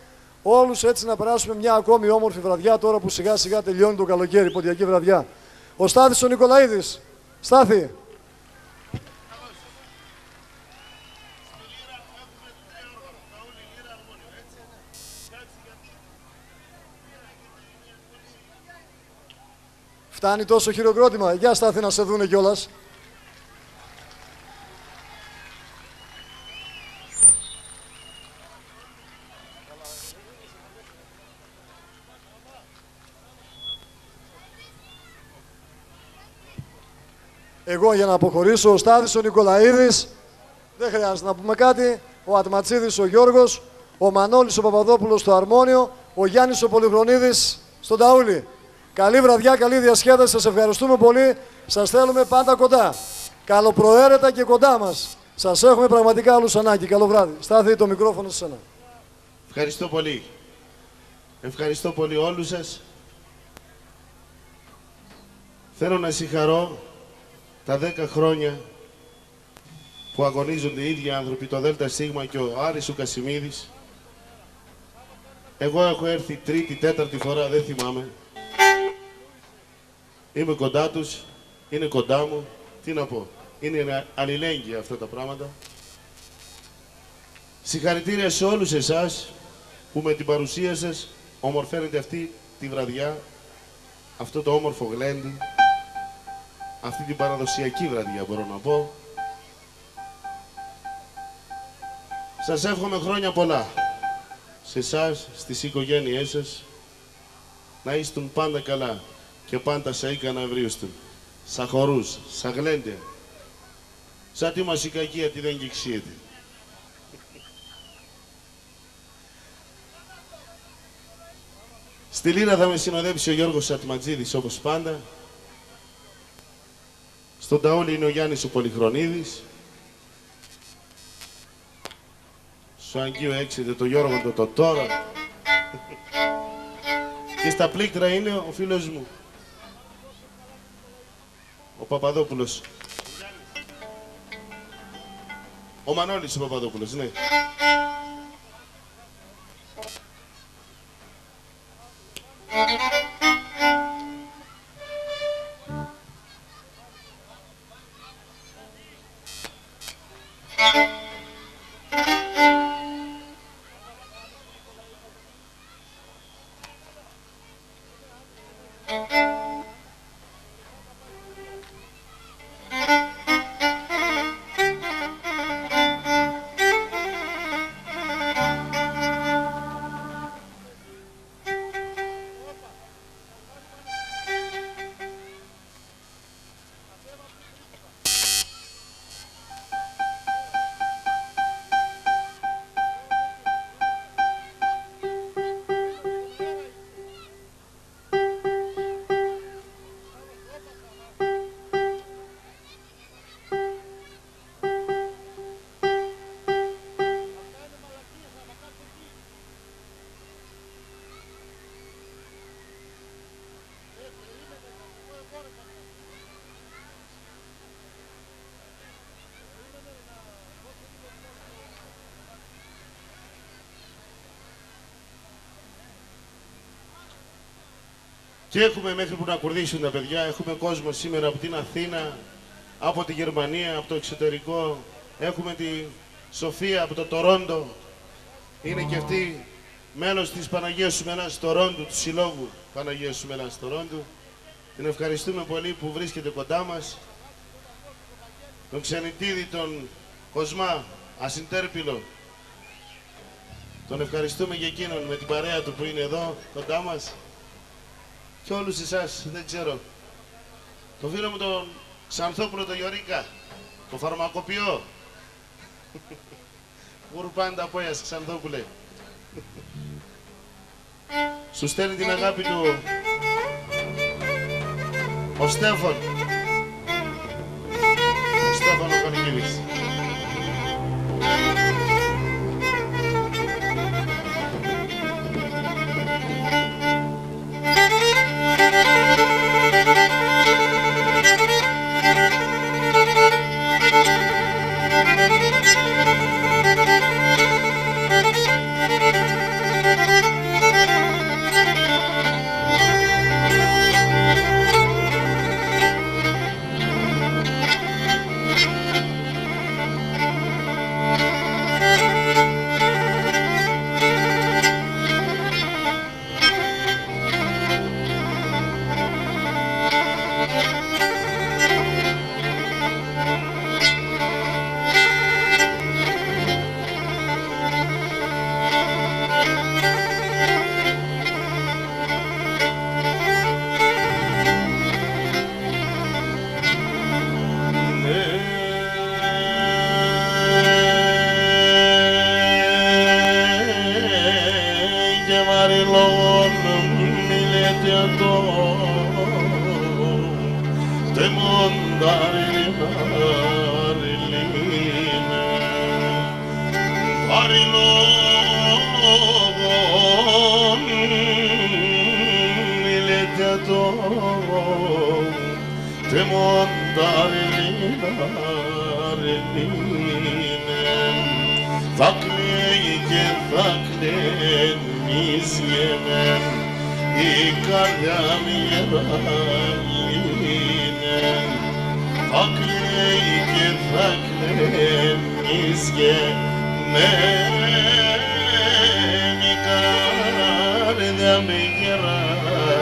E: όλους έτσι να περάσουμε μια ακόμη όμορφη βραδιά, τώρα που σιγά σιγά τελειώνει το καλοκαίρι, ποντιακή βραδιά. Ο Στάθης ο Νικολαίδης. Στάθη. Φτάνει τόσο χειροκρότημα. Για στάθη να σε δούνε κιόλας. Εγώ για να αποχωρήσω, ο Στάθης ο Νικολαίδης, δεν χρειάζεται να πούμε κάτι, ο Ατματσίδης ο Γιώργος, ο Μανώλης ο Παπαδόπουλος στο αρμόνιο, ο Γιάννης ο Πολυχρονίδης στον ταούλι. Καλή βραδιά, καλή διασκέδαση, σας ευχαριστούμε πολύ, σας θέλουμε πάντα κοντά. Καλοπροαίρετα και κοντά μας. Σας έχουμε πραγματικά όλους ανάγκη. Καλό βράδυ. Στάθη, το μικρόφωνο σε σένα.
K: Ευχαριστώ πολύ. Ευχαριστώ πολύ όλους σας. Θέλω να συγχαρώ τα 10 χρόνια που αγωνίζονται οι ίδιοι άνθρωποι, το ΔΣ και ο Άρης ο Κασιμίδης. Εγώ έχω έρθει τρίτη, τέταρτη φορά, δεν θυμάμαι. Είμαι κοντά τους, είναι κοντά μου. Τι να πω, είναι αλληλέγγυα αυτά τα πράγματα. Συγχαρητήρια σε όλους εσάς που με την παρουσία σας ομορφαίνετε αυτή τη βραδιά, αυτό το όμορφο γλέντι, αυτή την παραδοσιακή βραδιά μπορώ να πω. Σας εύχομαι χρόνια πολλά σε εσάς, στις οικογένειές σας, να είστε πάντα καλά και πάντα σε ίκα να βρίσκουν, σαν χορούς, σαν γλέντια, σαν τη μας η κακία τι δεν κεξιέται. Στη λίρα θα με συνοδέψει ο Γιώργος Ατματζίδης όπως πάντα. Στον ταούλι είναι ο Γιάννης ο Πολυχρονίδης. Στο Αγγείο έξετε το Γιώργο το τώρα. Και στα πλήκτρα είναι ο φίλος μου, ο Παπαδόπουλος. Ο Μανώλης ο Παπαδόπουλος, ναι. Και έχουμε μέχρι που να κουρδίσουν τα παιδιά, έχουμε κόσμο σήμερα από την Αθήνα, από τη Γερμανία, από το εξωτερικό. Έχουμε τη Σοφία από το Τορόντο. Είναι και αυτή μέλος της Παναγίας Σουμενάς Τορόντου, του Συλλόγου Παναγίας Σουμενάς Τορόντου. Την ευχαριστούμε πολύ που βρίσκεται κοντά μας. Τον Ξενιτίδη, τον Κοσμά, Ασυντέρπιλο. Τον ευχαριστούμε για εκείνον με την παρέα του που είναι εδώ κοντά μας. Και όλους εσάς, δεν ξέρω. Το φίλο μου τον Ξανθόπουλο, τον Γιωρίκα, το φαρμακοποιό. Γουρπάντα από εσάς, Ξανθόπουλε. Σου στέλνει την αγάπη του ο Στέφαν. Ο Στέφαν ο Καλικίδης. teatro te mondarinarline Arilogon ile teatro te mondarinarline θα κλαίει και θα κλαινίζεται η καρδιά μοιραλίνε. Θα κλαίει και θα κλαινίζεται η καρδιά μοιραλίνε.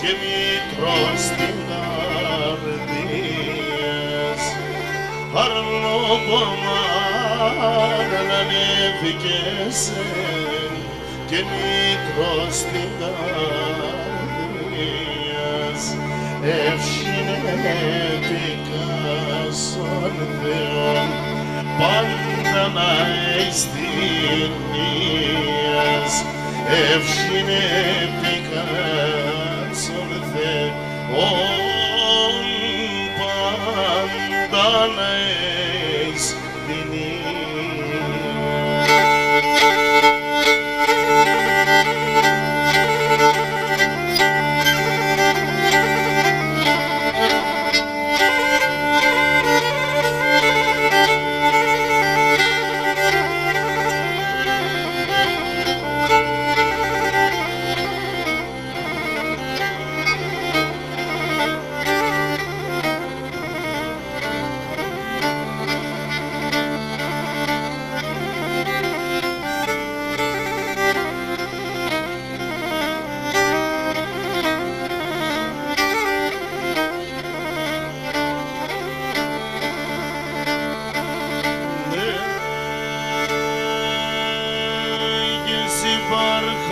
K: Και μήτρος στην καρδίας αρνοπομάνα ανέβηκες και μήτρος στην καρδίας ευσυνέτικα στον Θεόν πάντα να αισθηνίας ευσυνέπικα στον Θεόν πάντα να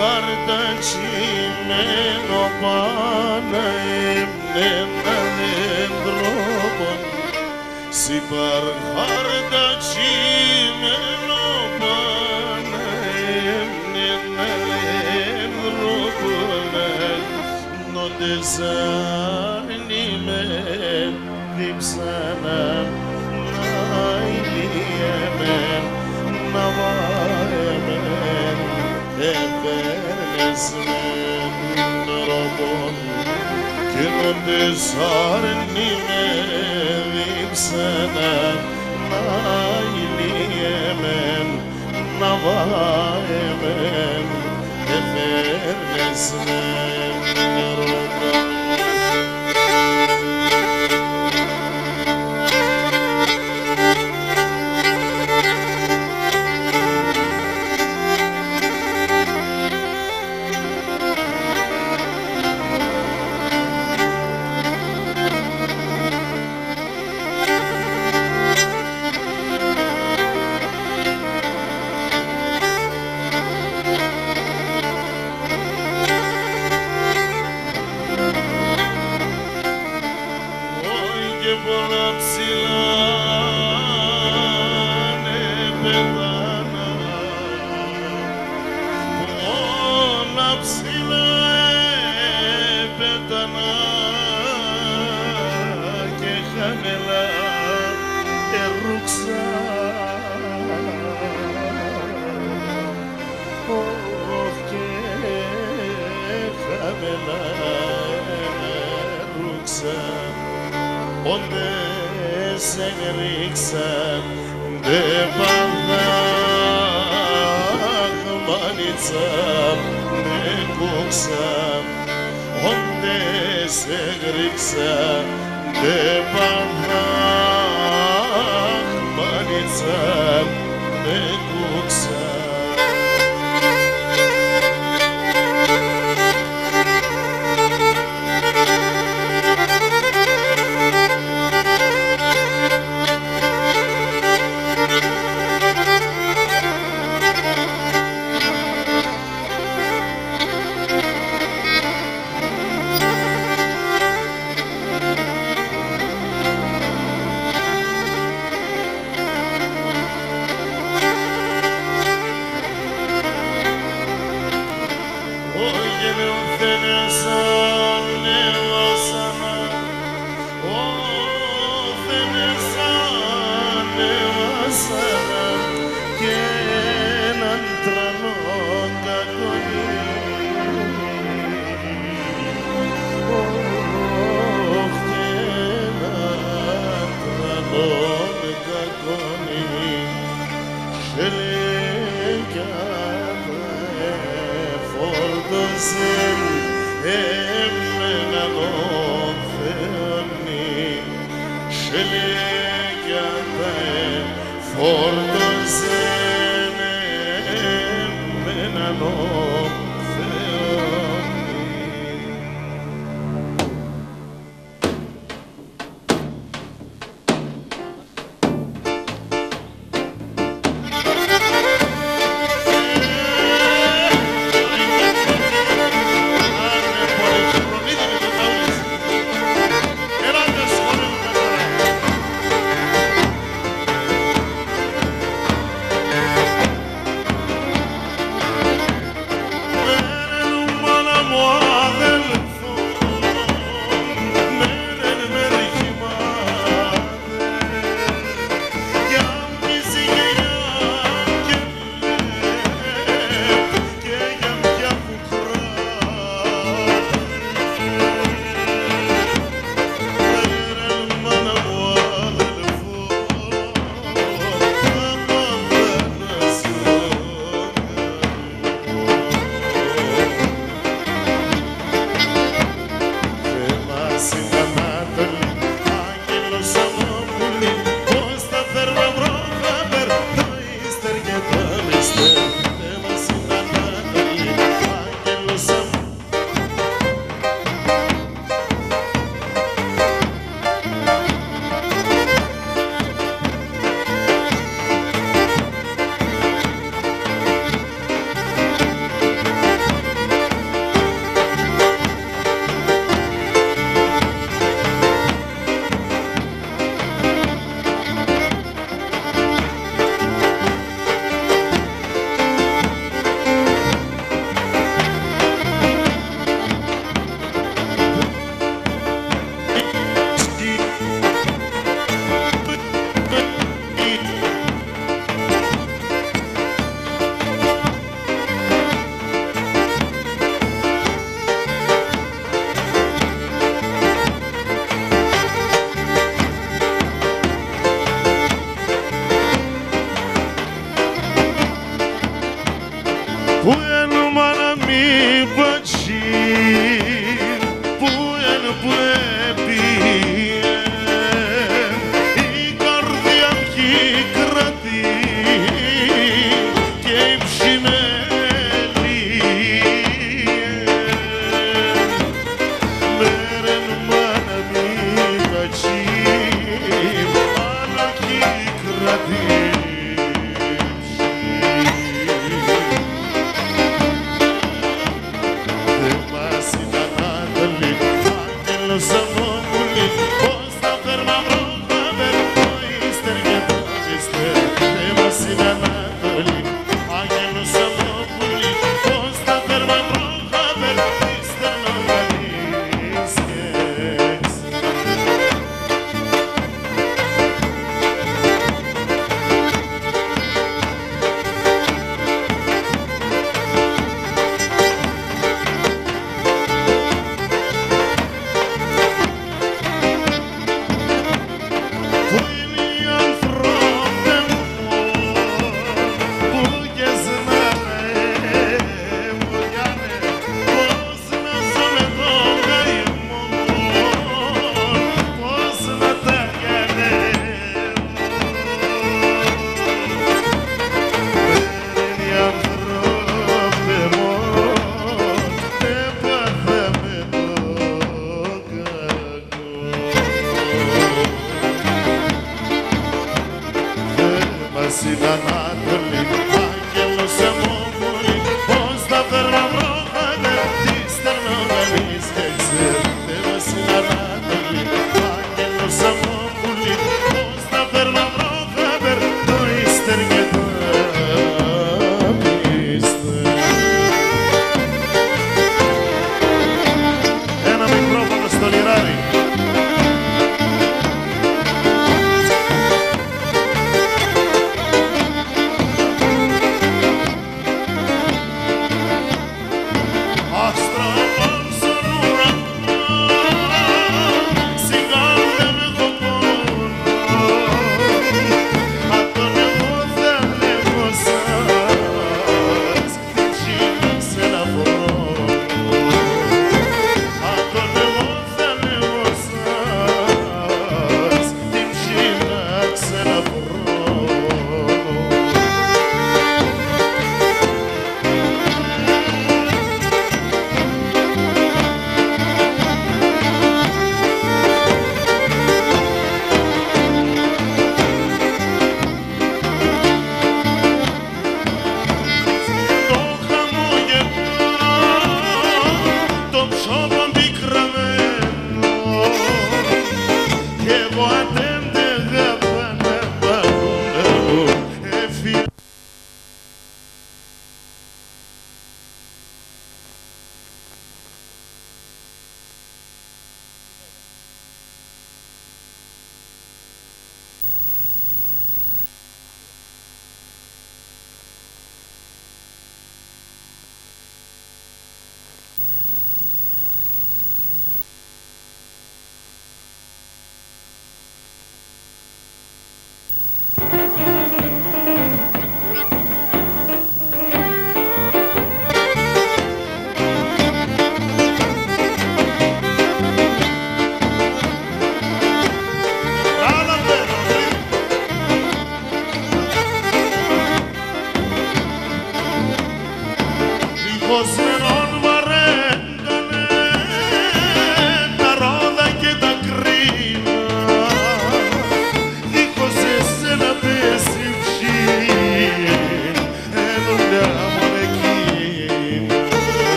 K: χαρτατσιμένο πάνω εμένα δέντροπον Σιπαρ χαρτατσιμένο πάνω εμένα δέντροπον νοτεζάνι με διψάνα να ηλιέμεν να βάεμεν Έφερνες με ροπόν και νοντες άρνη με δείξανα να ηλιέμεν, να βάεμεν Έφερνες με ροπόν Όντες ενρίξαν δε παντάχμανιτσα δε δόξα, όντες έγριξα, δε παδάχ, μανίτσα, με κούξα.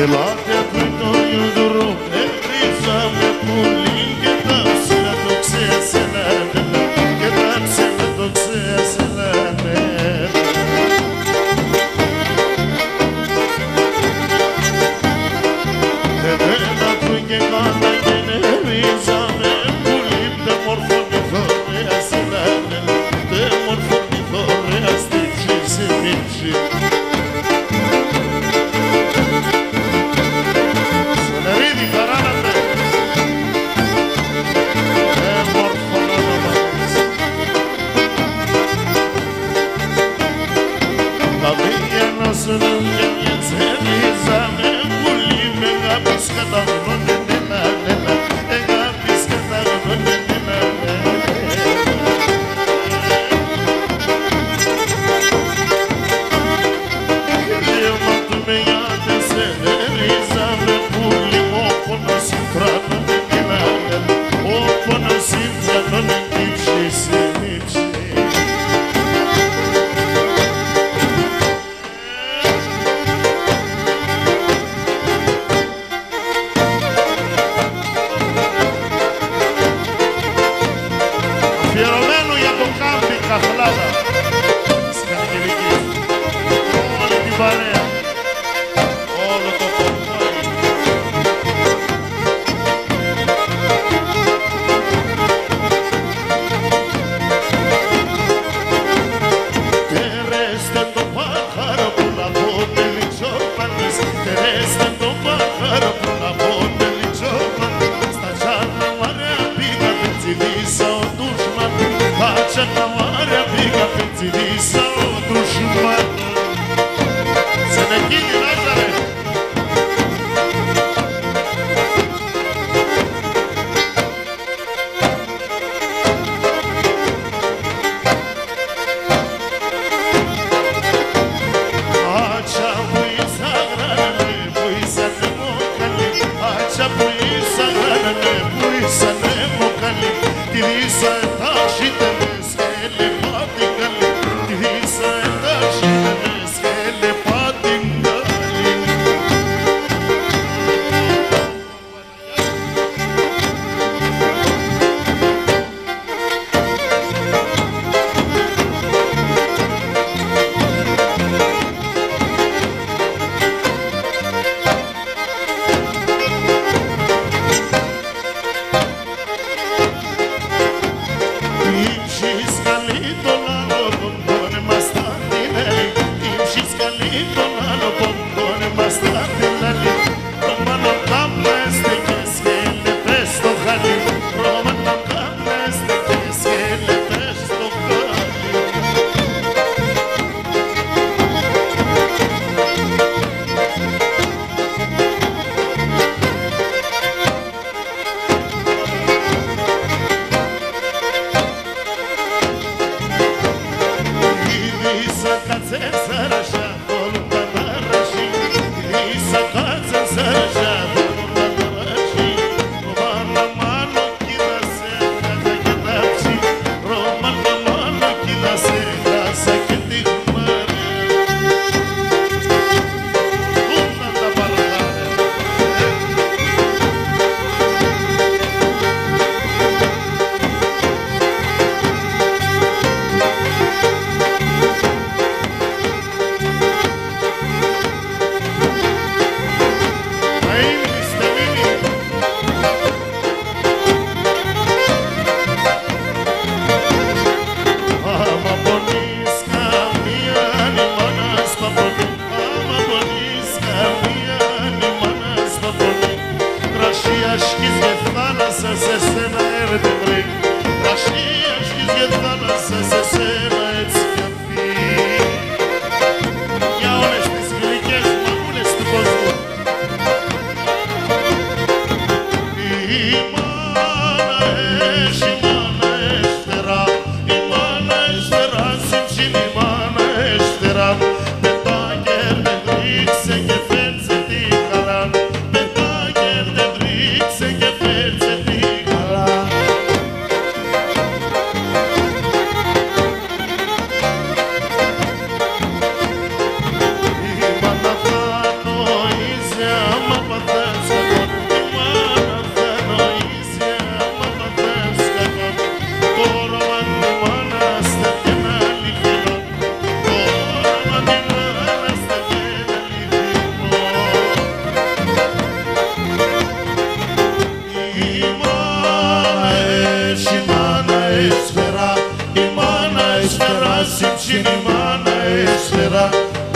K: Ελάτε από το ιουδρό, βρίζαμε πουλί και τάψε να το ξέσελανε, και τάψε να το ξέσελανε. Εμένα που και κάνα και νερίζαμε πουλί, τε μορφώνει θωρέα σελάνε, τε μορφώνει θωρέα στήψη σε μίτσι.
L: She's a little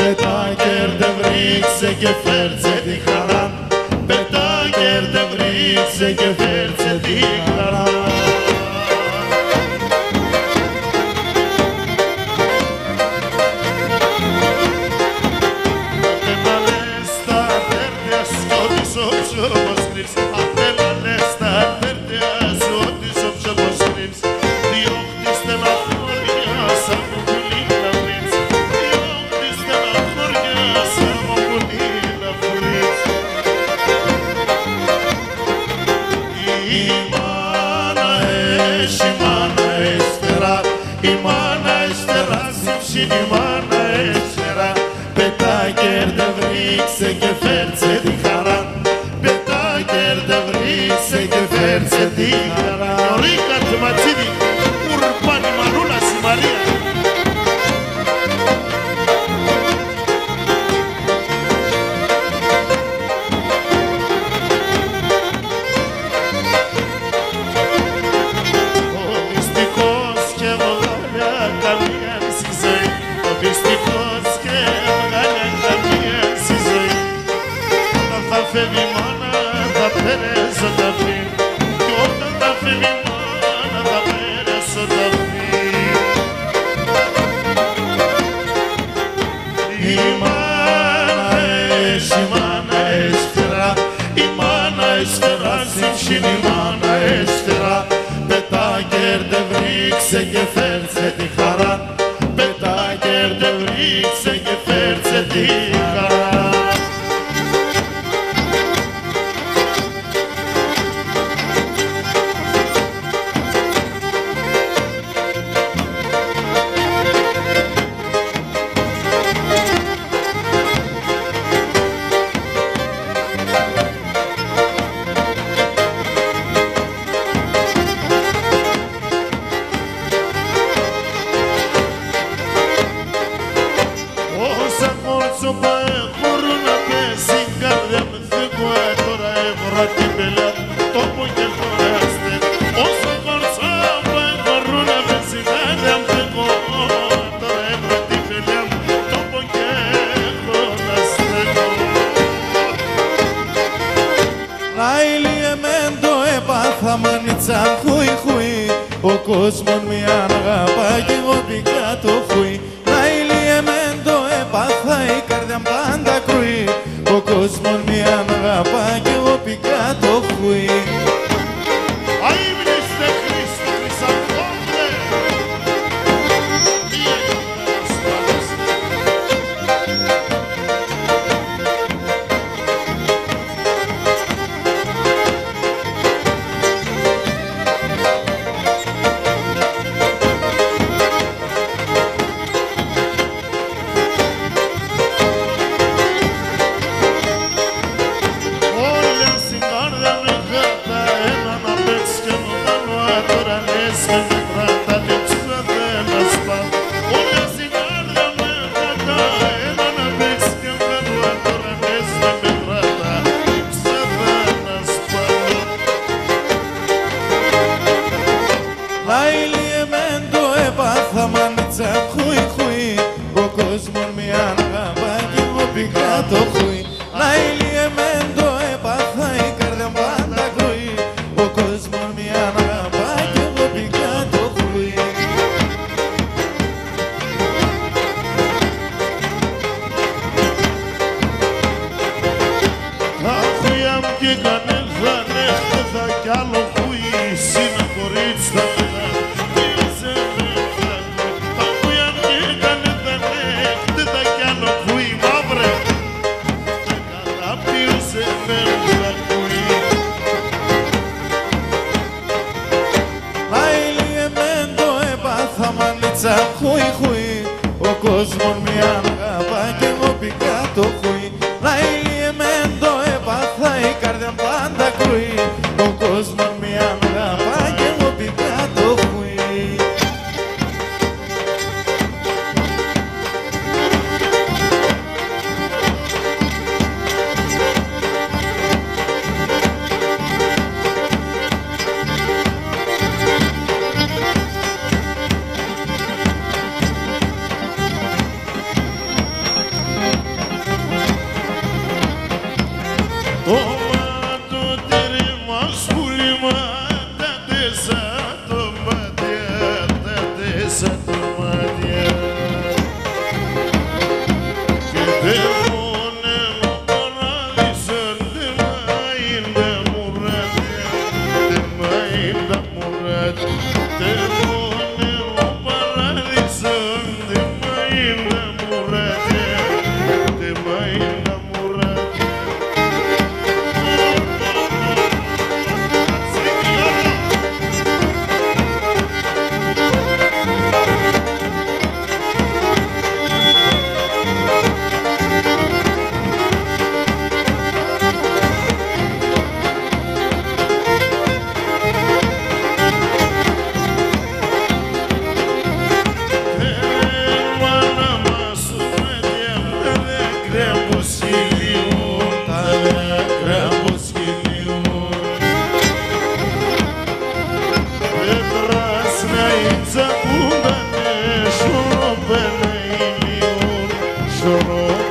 K: Πετά κέρτε βρίξε και φέρτσε τη χαρά. Πετά κέρτε βρίξε και φέρτσε τη χαρά.
B: η μάνα έσφαιρα. Πετά κέρτε βρίξε και φέρτσε τη χαρά. Πετά κέρτε βρίξε και φέρτσε τη χαρά. Ρίκα του ματσίδι, κουρπάνι μανούλα στη Μαρία. Φεύγει η μάνα θα πέρασω τα φύλλ κι όταν θα φεύγει η μάνα θα πέρασω τα φύλλ. Η μάνα έσφαιρα, η μάνα έσφαιρα, συμψήν η μάνα έσφαιρα. Πετά κέρτε βρίξε και φέρτσε τη χαρά. Πετά κέρτε βρίξε και φέρτσε τη χαρά. Ο κόσμος με αγαπά κι εγώ πήκα το φουί. Να ηλιεμέν το έπαθα, η καρδιά πάντα κρούει. Ο κόσμος με αγαπά κι εγώ πήκα το φουί. Αείμνηστε Χρήστο Χρυσανθόπουλε.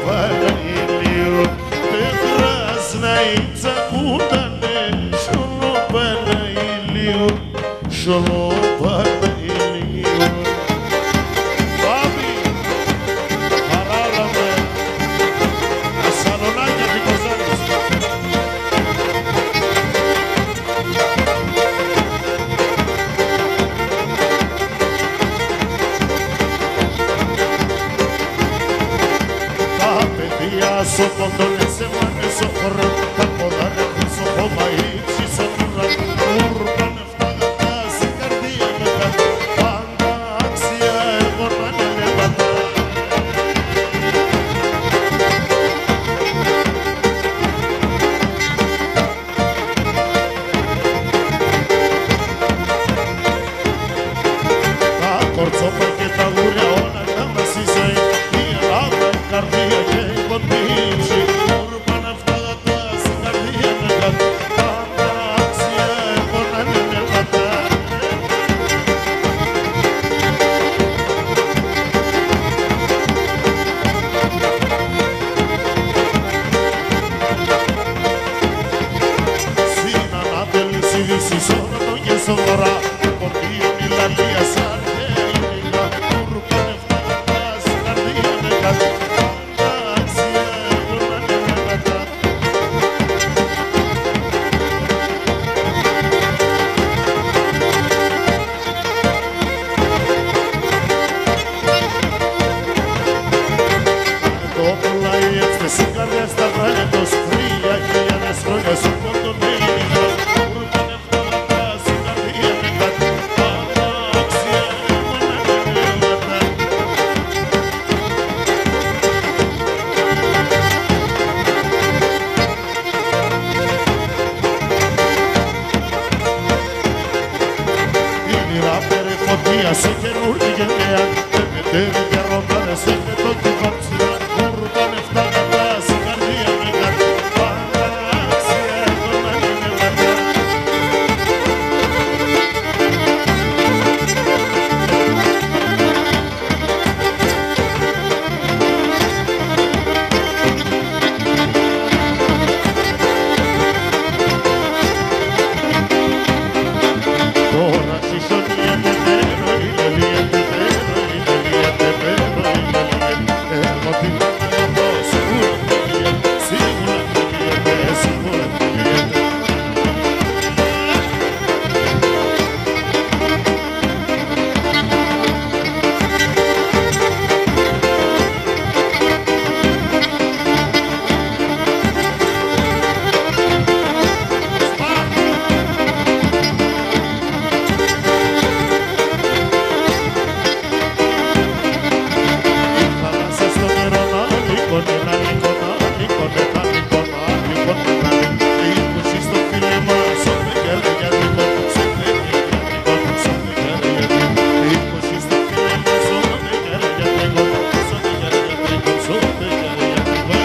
B: Παναγίλιο, πετράσνα ητσακούτανε, σιωνό Παναγίλιο, σιωνό Παναγίλιο. Πάπη, παράλαβε, Σαλονάκια Δικοζάνης. Στο κοντόλε σε μάνε στο χώρο, τα ποδάρια έχουν στο χώμα ύψη στον ουρανό. Ούρπαν εφτά γατά στην καρδία με κάτω, πάντα άξια εγώ να είναι νεύματα. Τα κορτσόπα και τα γούρια όλα τα μασίζαει, η Ελλάδα η καρδία και η κοντήψη. Ούρπαν αυτά γατά στην καρδία με κάτω, πάντα άξια εγώ να είναι νεύματα. Στην Ανατολή, στη Δύση, στο Νότο και στο Βορρά, ποντίον η Λαλία σαν και η Λιγά. Ούρπαν αυτά γατά στην καρδία με κάτω, πάντα άξια εγώ να είναι νεύματα. Το πουλάει έκθεση καρδιά στα βράδια το σκρία, χιλιάδες χρόνια σου κοντονέλη. Ούρπαν εφτά γατά στην καρδία με κάτω, πάντα άξια εγώ να είναι νεύματα. Η μοίρα πέρε φωτία σε καινούργια γενναία, μετέρη και ρομάδες είναι το κυβάτσια. Ούρπαν εφτά γατά στην καρδία με κάτω, πάντα άξια εγώ να είναι νεύματα. Τώρα συσσωνιέται πέρο, ηλελίεται πέρο, ηλελίεται πέρο, ηλελίεται. Εγώ την Παναγιώτο σίγουρα τελείεται, σίγουρα τελείεται, σίγουρα τελείεται. Θάλασσα στο νερό να λύκωνε, να λύκωνε, να λύκωνε, να λύκωνε, να λύκωνε, να λύκωνε. Η κουσή στο φίλε μας, όμε κέρδε για λύκωνε, σε φεύγει για λύκωνε, σε φεύγει για λύκωνε. Η κουσή στο φίλε μας, όμε κέρδε για λύκωνε, σε φεύγει για λύκωνε, σε φεύγει για λύκωνε.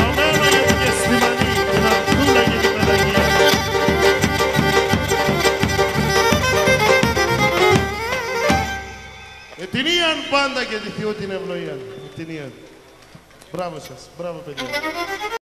B: Ρωμένα γιατί και στη Μανή, την Αρτούλα και την Πελαγία. Ετηνίαν πάντα και τη Θεού την ευλογία. Ετηνίαν. Μπράβο σας, μπράβο παιδιά.